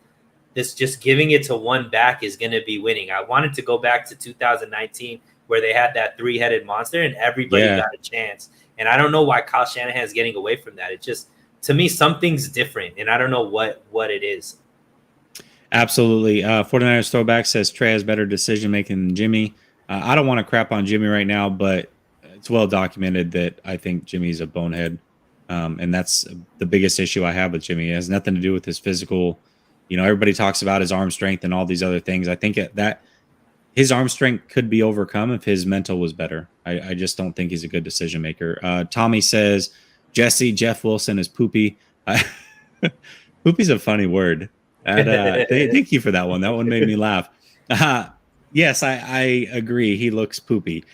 this just giving it to one back is going to be winning. I wanted to go back to 2019 where they had that three-headed monster and everybody got a chance. And I don't know why Kyle Shanahan is getting away from that. It just, to me, something's different, and I don't know what it is. Absolutely. 49ers throwback says Trey has better decision-making than Jimmy. I don't want to crap on Jimmy right now, but it's well documented that I think Jimmy's a bonehead. And that's the biggest issue I have with Jimmy. It has nothing to do with his physical. Everybody talks about his arm strength and all these other things. I think that his arm strength could be overcome if his mental was better. I just don't think he's a good decision maker. Tommy says, Jeff Wilson is poopy. Poopy's a funny word. Thank you for that one. That one made me laugh. Yes, I agree. He looks poopy.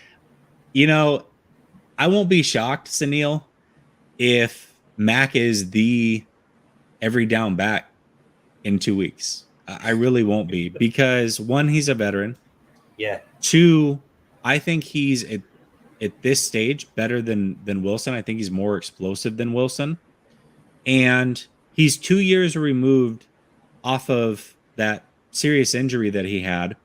I won't be shocked, Suneil, if Mac is the every down back in 2 weeks. I really won't be, because one, he's a veteran. Yeah. Two, I think he's at this stage better than Wilson. I think he's more explosive than Wilson. And he's 2 years removed off of that serious injury that he had.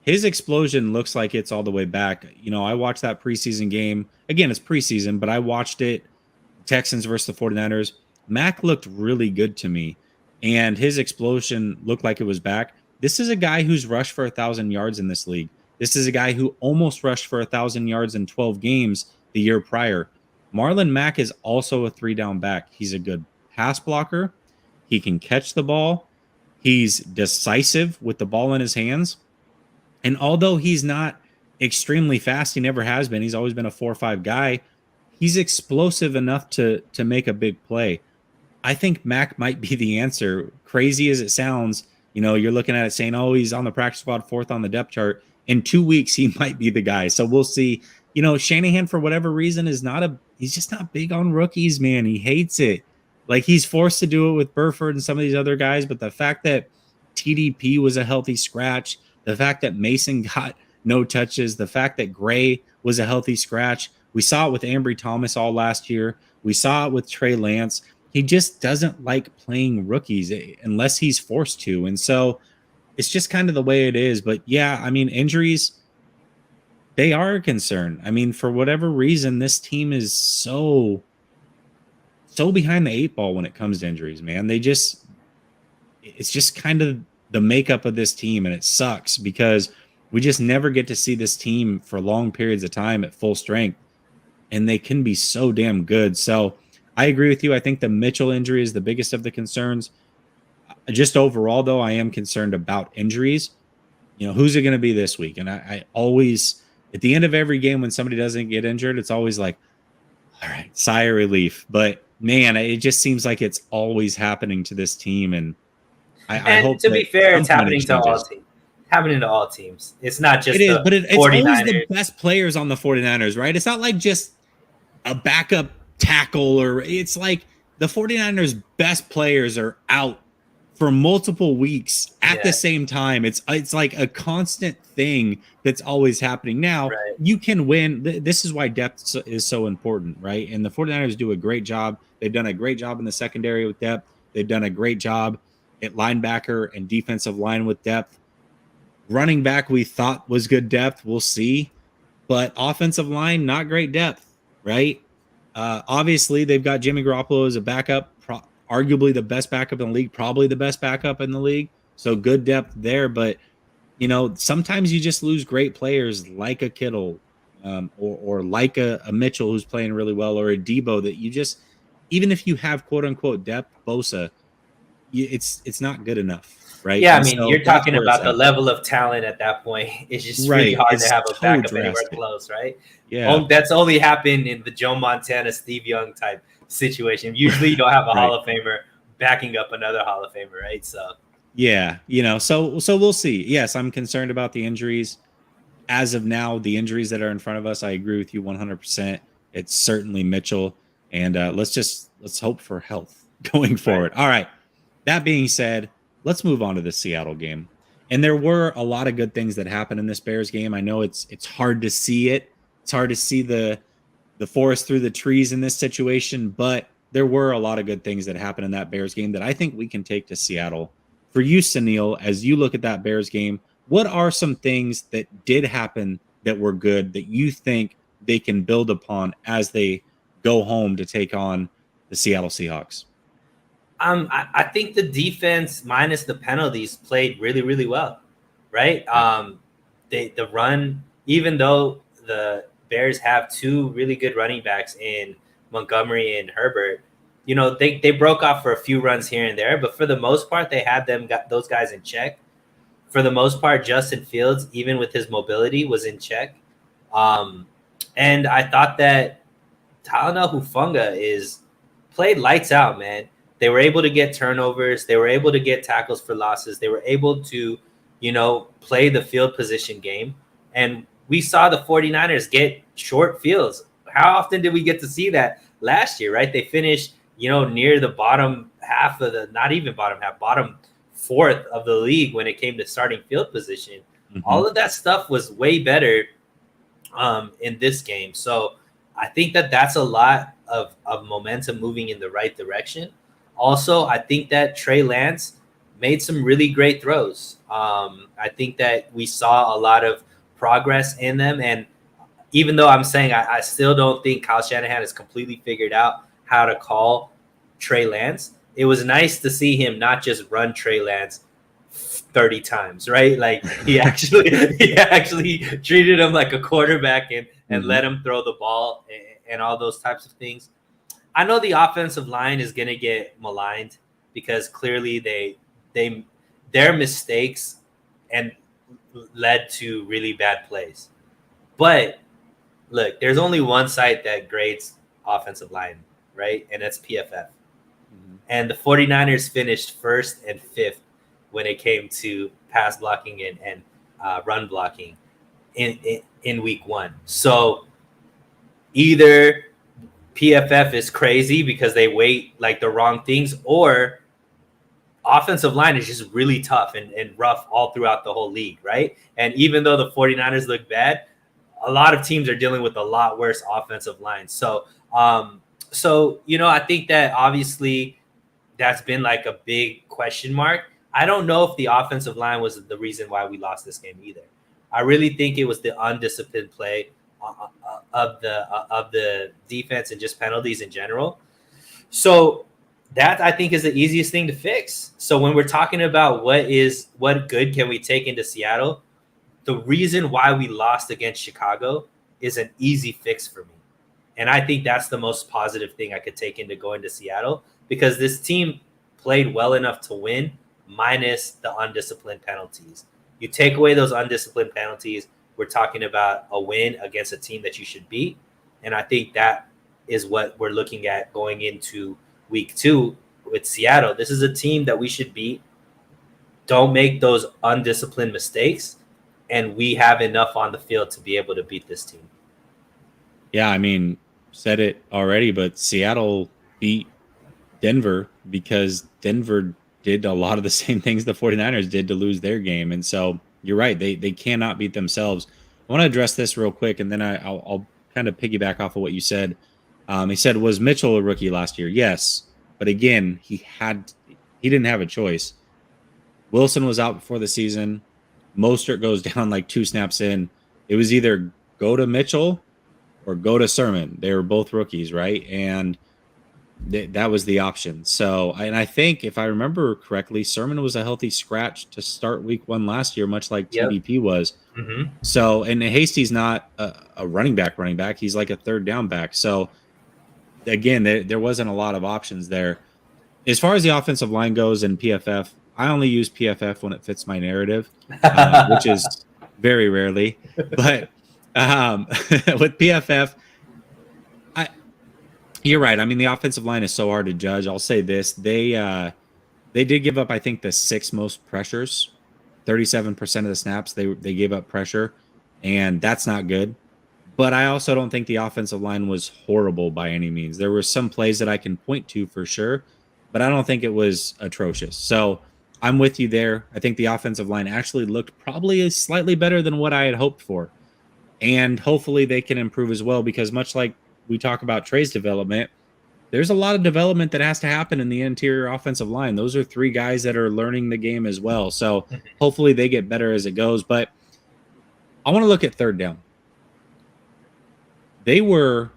His explosion looks like it's all the way back. I watched that preseason game. Again, it's preseason, but I watched it. Texans versus the 49ers. Mac looked really good to me, and his explosion looked like it was back. This is a guy who's rushed for 1,000 yards in this league. This is a guy who almost rushed for 1,000 yards in 12 games the year prior. Marlon Mack is also a 3-down back. He's a good pass blocker. He can catch the ball. He's decisive with the ball in his hands. And although he's not extremely fast, he never has been. He's always been a 4-5 guy. He's explosive enough to make a big play. I think Mac might be the answer. Crazy as it sounds, you're looking at it saying, oh, he's on the practice squad, 4th on the depth chart. In 2 weeks, he might be the guy. So we'll see. Shanahan, for whatever reason, he's just not big on rookies, man. He hates it. Like, he's forced to do it with Burford and some of these other guys. But the fact that TDP was a healthy scratch, the fact that Mason got no touches, the fact that Gray was a healthy scratch. We saw it with Ambry Thomas all last year. We saw it with Trey Lance. He just doesn't like playing rookies unless he's forced to. And so it's just kind of the way it is. But yeah, injuries, they are a concern. For whatever reason, this team is so behind the 8 ball when it comes to injuries, man. It's just kind of the makeup of this team, and it sucks because we just never get to see this team for long periods of time at full strength, and they can be so damn good. So I agree with you. I think the Mitchell injury is the biggest of the concerns. Just overall, though, I am concerned about injuries. Who's it going to be this week? And I always, at the end of every game when somebody doesn't get injured, it's always like, all right, sigh of relief. But man, it just seems like it's always happening to this team. And I hope, to be fair, it's happening to all teams. Happening to all teams. It's not just it's always the best players on the 49ers, right? It's not like just a backup tackle, or it's like the 49ers best players are out for multiple weeks at the same time. It's like a constant thing that's always happening. Now, Right. you can win. This is why depth is so important, right? And the 49ers do a great job. They've done a great job in the secondary with depth. They've done a great job at linebacker and defensive line with depth. Running back, we thought was good depth. We'll see. But offensive line, not great depth, right? Obviously, they've got Jimmy Garoppolo as a backup, arguably the best backup in the league, probably the best backup in the league. So good depth there. But, sometimes you just lose great players like a Kittle or like a Mitchell who's playing really well, or a Debo that you just, even if you have quote unquote depth, Bosa, it's not good enough. Right. Yeah, I And mean, so you're that's talking where it's about the at. level of talent at that point. It's just really Right. hard to It's have a so backup anywhere drastic. close, right? Yeah. That's only happened in the Joe Montana, Steve Young type situation. Usually you don't have a Right. Hall of Famer backing up another Hall of Famer, right? So Yeah, so we'll see. Yes, I'm concerned about the injuries. As of now, the injuries that are in front of us, I agree with you 100%. It's certainly Mitchell, and let's hope for health going forward. right. All right. That being said, let's move on to the Seattle game. And there were a lot of good things that happened in this Bears game. I know it's hard to see it. It's hard to see the forest through the trees in this situation, but there were a lot of good things that happened in that Bears game that I think we can take to Seattle. For you, Suneil, as you look at that Bears game, what are some things that did happen that were good that you think they can build upon as they go home to take on the Seattle Seahawks? I think the defense minus the penalties played really, really well, right? The run, even though the Bears have two really good running backs in Montgomery and Herbert, they broke off for a few runs here and there, but for the most part, they had got those guys in check. For the most part, Justin Fields, even with his mobility, was in check. And I thought that Talanoa Hufanga played lights out, man. They were able to get turnovers. They were able to get tackles for losses. They were able to, play the field position game. And we saw the 49ers get short fields. How often did we get to see that last year, right? They finished, near the bottom half of not even bottom half, bottom fourth of the league when it came to starting field position. Mm-hmm. All of that stuff was way better in this game. So I think that's a lot of momentum moving in the right direction. Also, I think that Trey Lance made some really great throws. I think that we saw a lot of progress in them. And even though I'm saying I still don't think Kyle Shanahan has completely figured out how to call Trey Lance, it was nice to see him not just run Trey Lance 30 times, right? Like he actually treated him like a quarterback and mm-hmm. let him throw the ball and all those types of things. I know the offensive line is going to get maligned because clearly their mistakes and led to really bad plays. But look, there's only one site that grades offensive line, right? And that's PFF. Mm-hmm. And the 49ers finished first and fifth when it came to pass blocking and run blocking in week one. So either PFF is crazy because they weight like the wrong things, or offensive line is just really tough and rough all throughout the whole league, right? And even though the 49ers look bad, a lot of teams are dealing with a lot worse offensive lines. So, I think that obviously that's been like a big question mark. I don't know if the offensive line was the reason why we lost this game either. I really think it was the undisciplined play of the defense and just penalties in general. So that I think is the easiest thing to fix. So when we're talking about what good can we take into Seattle, the reason why we lost against Chicago is an easy fix for me. And I think that's the most positive thing I could take into going to Seattle, because this team played well enough to win minus the undisciplined penalties. You take away those undisciplined penalties, we're talking about a win against a team that you should beat. And I think that is what we're looking at going into week 2 with Seattle. This is a team that we should beat. Don't make those undisciplined mistakes. And we have enough on the field to be able to beat this team. Yeah, I mean, said it already, but Seattle beat Denver because Denver did a lot of the same things the 49ers did to lose their game. And so you're right. They cannot beat themselves. I want to address this real quick, and then I'll kind of piggyback off of what you said. He said, was Mitchell a rookie last year? Yes. But again, he didn't have a choice. Wilson was out before the season. Mostert goes down like 2 snaps in. It was either go to Mitchell or go to Sermon. They were both rookies, right? And that was the option. So, and I think if I remember correctly, Sermon was a healthy scratch to start week 1 last year, much like TDP was. Mm-hmm. So, and Hasty's not a running back. He's like a third down back. So, again, there wasn't a lot of options there. As far as the offensive line goes in PFF, I only use PFF when it fits my narrative, which is very rarely. But with PFF, you're right. I mean, the offensive line is so hard to judge. I'll say this: they did give up, I think, the 6th most pressures. 37% of the snaps they gave up pressure, and that's not good. But I also don't think the offensive line was horrible by any means. There were some plays that I can point to for sure, but I don't think it was atrocious. So I'm with you there. I think the offensive line actually looked probably slightly better than what I had hoped for. And hopefully they can improve as well, because much like we talk about Trey's development, there's a lot of development that has to happen in the interior offensive line. Those are 3 guys that are learning the game as well. So hopefully they get better as it goes. But I want to look at third down. They were,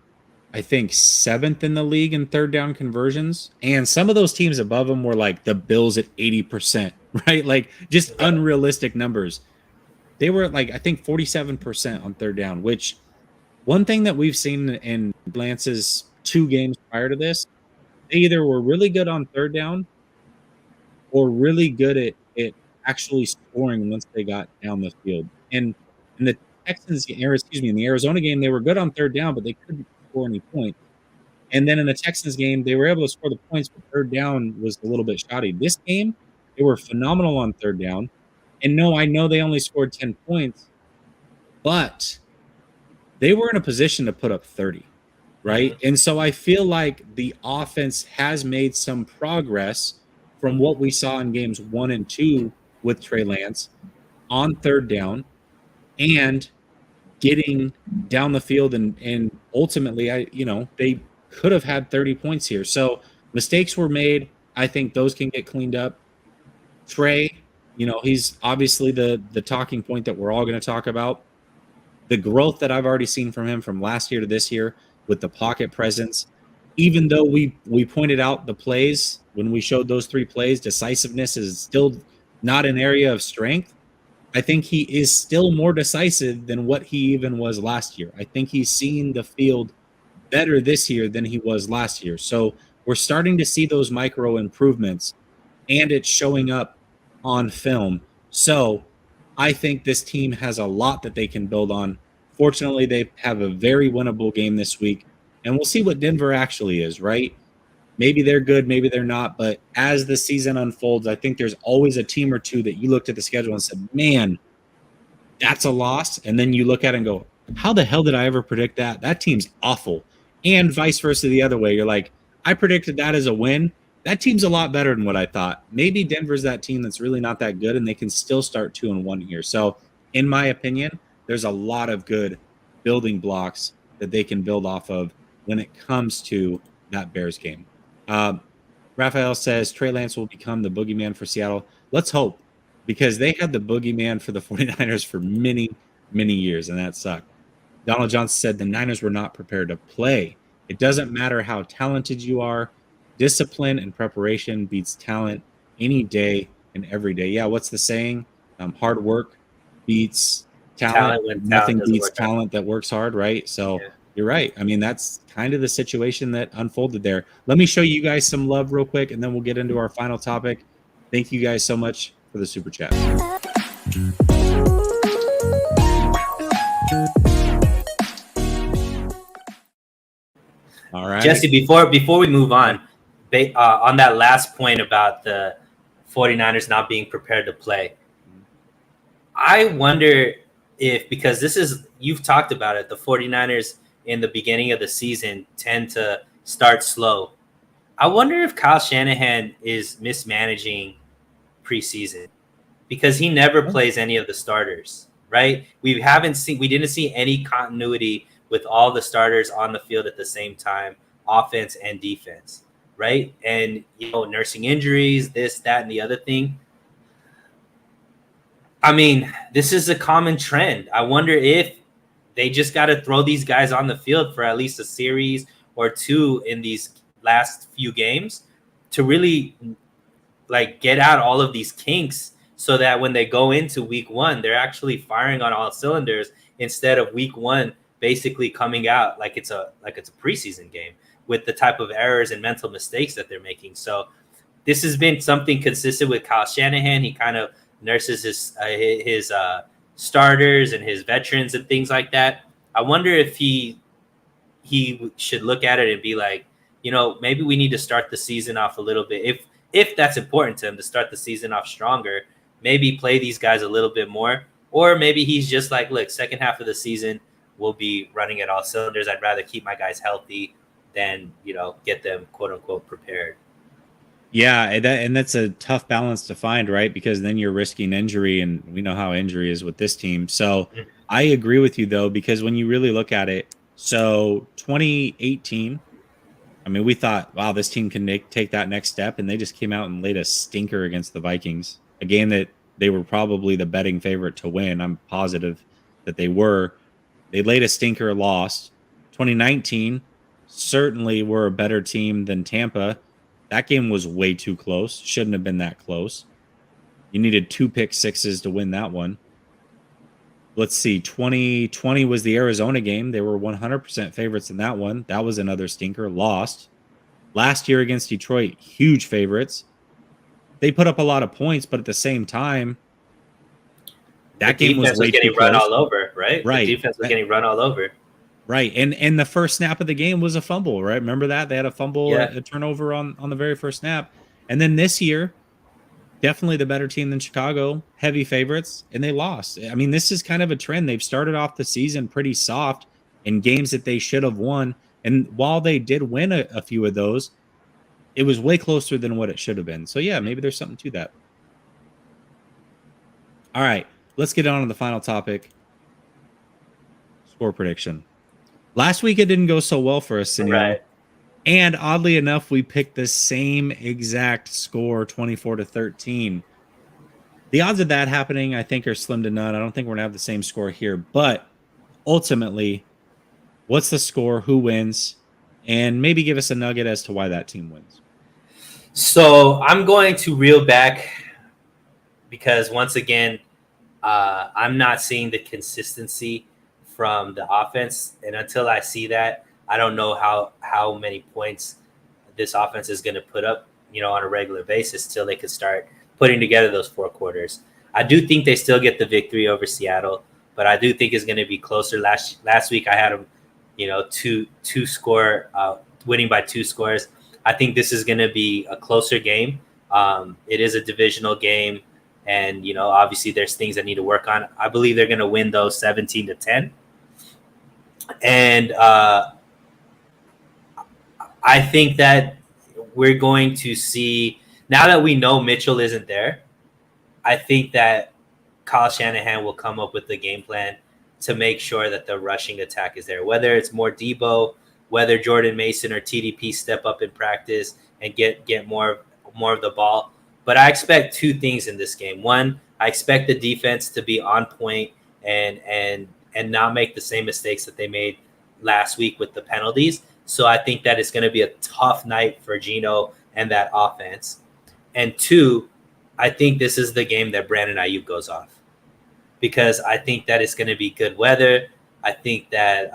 I think, 7th in the league in third down conversions. And some of those teams above them were like the Bills at 80%, right? Like just unrealistic numbers. They were at like, I think, 47% on third down, which one thing that we've seen in Lance's 2 games prior to this, they either were really good on third down or really good at actually scoring once they got down the field. And in the in the Arizona game, they were good on third down, but they couldn't score any points. And then in the Texans game, they were able to score the points, but third down was a little bit shoddy. This game, they were phenomenal on third down. And no, I know they only scored 10 points, but they were in a position to put up 30, right? And so I feel like the offense has made some progress from what we saw in games 1 and 2 with Trey Lance on third down and getting down the field. And ultimately, they could have had 30 points here. So mistakes were made. I think those can get cleaned up. Trey, he's obviously the talking point that we're all going to talk about. The growth that I've already seen from him from last year to this year with the pocket presence, even though we pointed out the plays when we showed those 3 plays, decisiveness is still not an area of strength. I think he is still more decisive than what he even was last year. I think he's seen the field better this year than he was last year. So we're starting to see those micro improvements, and it's showing up on film. So I think this team has a lot that they can build on. Fortunately, they have a very winnable game this week, and we'll see what Denver actually is, right? Maybe they're good, maybe they're not, but as the season unfolds, I think there's always a team or 2 that you looked at the schedule and said, man, that's a loss. And then you look at it and go, how the hell did I ever predict that? That team's awful. And vice versa the other way. You're like, I predicted that as a win. That team's a lot better than what I thought. Maybe Denver's that team that's really not that good, and they can still start 2-1 here. So in my opinion, there's a lot of good building blocks that they can build off of when it comes to that Bears game. Raphael says Trey Lance will become the boogeyman for Seattle. Let's hope, because they had the boogeyman for the 49ers for many, many years, and that sucked. Donald Johnson said the Niners were not prepared to play. It doesn't matter how talented you are. Discipline and preparation beats talent any day and every day. Yeah, what's the saying? Hard work beats talent. Nothing beats talent that works hard, right? So You're right. I mean, that's kind of the situation that unfolded there. Let me show you guys some love real quick, and then we'll get into our final topic. Thank you guys so much for the super chat. All right, Jesse, before we move on that last point about the 49ers not being prepared to play, I wonder if, because you've talked about it, the 49ers in the beginning of the season tend to start slow. I wonder if Kyle Shanahan is mismanaging preseason because he never plays any of the starters, right? We didn't see any continuity with all the starters on the field at the same time, offense and defense, right? And nursing injuries, this, that, and the other thing. I mean, this is a common trend. I wonder if they just got to throw these guys on the field for at least a series or two in these last few games to really like get out all of these kinks so that when they go into week one, they're actually firing on all cylinders instead of week one basically coming out like it's a preseason game with the type of errors and mental mistakes that they're making. So this has been something consistent with Kyle Shanahan. He kind of nurses his starters and his veterans and things like that. I wonder if he should look at it and be like, maybe we need to start the season off a little bit. If that's important to him to start the season off stronger, maybe play these guys a little bit more. Or maybe he's just like, look, second half of the season, we'll be running at all cylinders. I'd rather keep my guys healthy than, get them, quote unquote, prepared. Yeah, and that's a tough balance to find, right? Because then you're risking injury, and we know how injury is with this team. So I agree with you, though, because when you really look at it, so 2018, I mean, we thought, wow, this team can take that next step, and they just came out and laid a stinker against the Vikings, a game that they were probably the betting favorite to win. I'm positive that they were. They laid a stinker, lost. 2019, certainly were a better team than Tampa. That game was way too close. Shouldn't have been that close. You needed 2 pick sixes to win that one. Let's see. 2020 was the Arizona game. They were 100% favorites in that one. That was another stinker. Lost. Last year against Detroit, huge favorites. They put up a lot of points, but at the same time, that game was way getting too run close. all over, right? Right. The defense was getting run all over. Right. And the first snap of the game was a fumble, right? Remember that? They had a fumble, a turnover on the very first snap. And then this year, definitely the better team than Chicago, heavy favorites, and they lost. I mean, this is kind of a trend. They've started off the season pretty soft in games that they should have won. And while they did win a few of those, it was way closer than what it should have been. So, yeah, maybe there's something to that. All right, let's get on to the final topic. Score prediction. Last week, it didn't go so well for us, Suneil. Right. And oddly enough, we picked the same exact score, 24-13. The odds of that happening, I think, are slim to none. I don't think we're going to have the same score here. But ultimately, what's the score? Who wins? And maybe give us a nugget as to why that team wins. So I'm going to reel back because, once again, I'm not seeing the consistency from the offense. And until I see that, I don't know how many points this offense is going to put up, on a regular basis till they can start putting together those 4 quarters. I do think they still get the victory over Seattle, but I do think it's going to be closer. Last week I had them, two score, winning by 2 scores. I think this is going to be a closer game. It is a divisional game, and obviously there's things that need to work on. I believe they're going to win those 17-10, and I think that we're going to see, now that we know Mitchell isn't there, I think that Kyle Shanahan will come up with the game plan to make sure that the rushing attack is there, whether it's more Debo, whether Jordan Mason or TDP step up in practice and get more of the ball. But I expect 2 things in this game. One, I expect the defense to be on point and not make the same mistakes that they made last week with the penalties. So I think that it's going to be a tough night for Geno and that offense. And 2, I think this is the game that Brandon Ayuk goes off, because I think that it's going to be good weather. I think that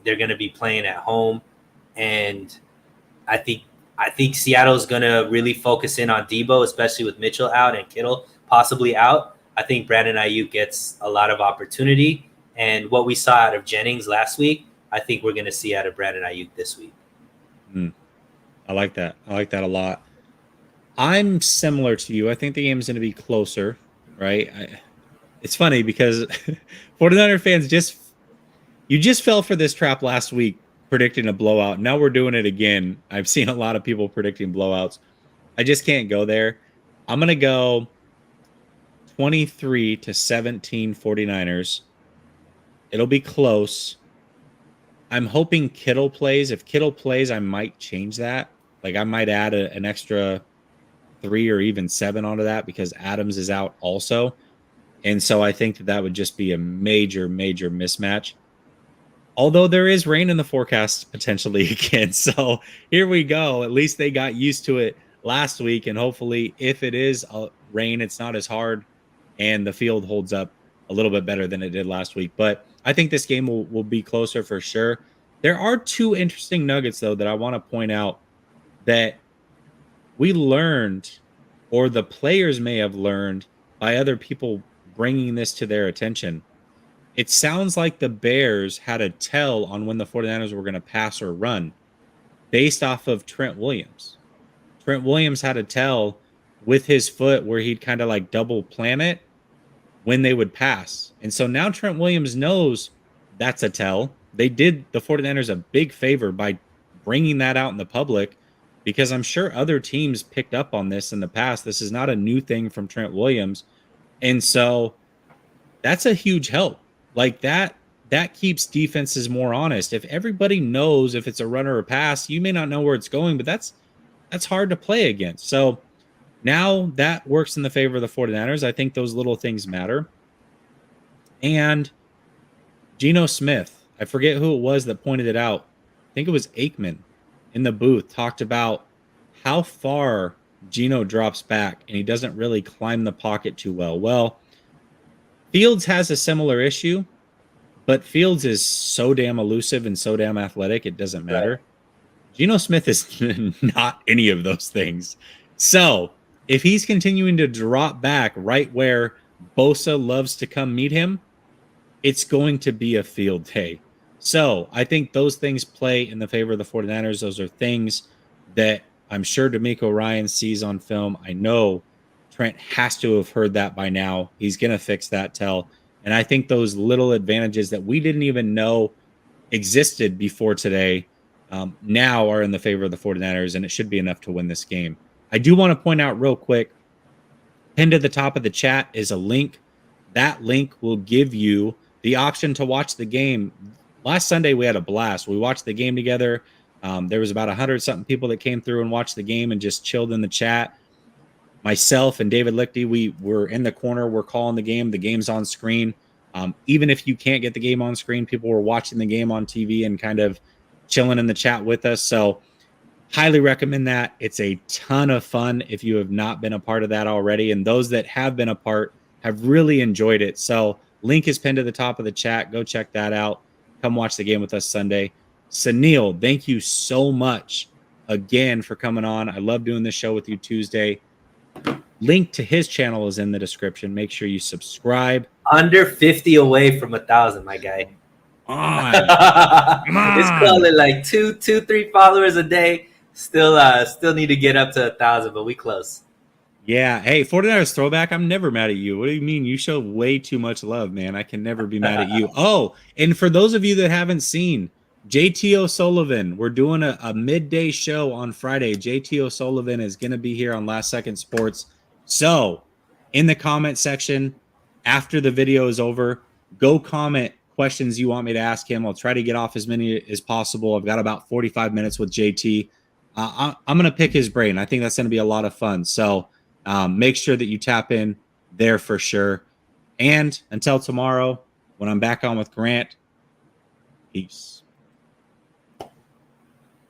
they're going to be playing at home, and I think Seattle's going to really focus in on Debo, especially with Mitchell out and Kittle possibly out. I think Brandon Ayuk gets a lot of opportunity, and what we saw out of Jennings last week, I think we're going to see out of Brandon Ayuk this week. I like that. I like that a lot. I'm similar to you. I think the game is going to be closer, right? It's funny because 49er fans just fell for this trap last week predicting a blowout. Now we're doing it again. I've seen a lot of people predicting blowouts. I just can't go there. I'm going to go 23-17 49ers. It'll be close. I'm hoping Kittle plays. If Kittle plays, I might change that. Like I might add an extra 3 or even 7 onto that because Adams is out also. And so I think that would just be a major, major mismatch. Although there is rain in the forecast potentially again. So here we go. At least they got used to it last week. And hopefully, if it is rain, it's not as hard and the field holds up a little bit better than it did last week. But I think this game will be closer for sure. There are 2 interesting nuggets, though, that I want to point out that we learned, or the players may have learned by other people bringing this to their attention. It sounds like the Bears had a tell on when the 49ers were going to pass or run based off of Trent Williams. Trent Williams had a tell with his foot where he'd kind of like double plant it when they would pass. And so now Trent Williams knows that's a tell. They did the 49ers a big favor by bringing that out in the public because I'm sure other teams picked up on this in the past. This is not a new thing from Trent Williams. And so that's a huge help. Like that keeps defenses more honest. If everybody knows if it's a run or a pass, you may not know where it's going, but that's hard to play against. So now that works in the favor of the 49ers. I think those little things matter. And Geno Smith, I forget who it was that pointed it out. I think it was Aikman in the booth, talked about how far Geno drops back and he doesn't really climb the pocket too well. Well, Fields has a similar issue, but Fields is so damn elusive and so damn athletic, it doesn't matter. Right. Geno Smith is not any of those things. So if he's continuing to drop back right where Bosa loves to come meet him, it's going to be a field day. So I think those things play in the favor of the 49ers. Those are things that I'm sure D'Amico Ryan sees on film. I know Trent has to have heard that by now. He's going to fix that tell. And I think those little advantages that we didn't even know existed before today now are in the favor of the 49ers, and it should be enough to win this game. I do want to point out real quick, pinned at the top of the chat is a link. That link will give you the option to watch the game. Last Sunday, we had a blast. We watched the game together. There was about 100-something people that came through and watched the game and just chilled in the chat. Myself and David Lichty, we were in the corner. We're calling the game. The game's on screen. Even if you can't get the game on screen, people were watching the game on TV and kind of chilling in the chat with us. So highly recommend that. It's a ton of fun if you have not been a part of that already. And those that have been a part have really enjoyed it. So link is pinned to the top of the chat. Go check that out. Come watch the game with us Sunday. Suneil, thank you so much again for coming on. I love doing this show with you Tuesday. Link to his channel is in the description. Make sure you subscribe. Under 50 away from 1,000, my guy. Come on. It's calling like 3 followers a day. Still need to get up to 1,000, but we close. Yeah. Hey, 49ers throwback. I'm never mad at you. What do you mean? You show way too much love, man. I can never be mad at you. Oh, and for those of you that haven't seen, JT O'Sullivan, we're doing a midday show on Friday. JT O'Sullivan is going to be here on Last Second Sports. So in the comment section, after the video is over, go comment questions you want me to ask him. I'll try to get off as many as possible. I've got about 45 minutes with JT. I'm going to pick his brain. I think that's going to be a lot of fun. So make sure that you tap in there for sure. And until tomorrow, when I'm back on with Grant, peace.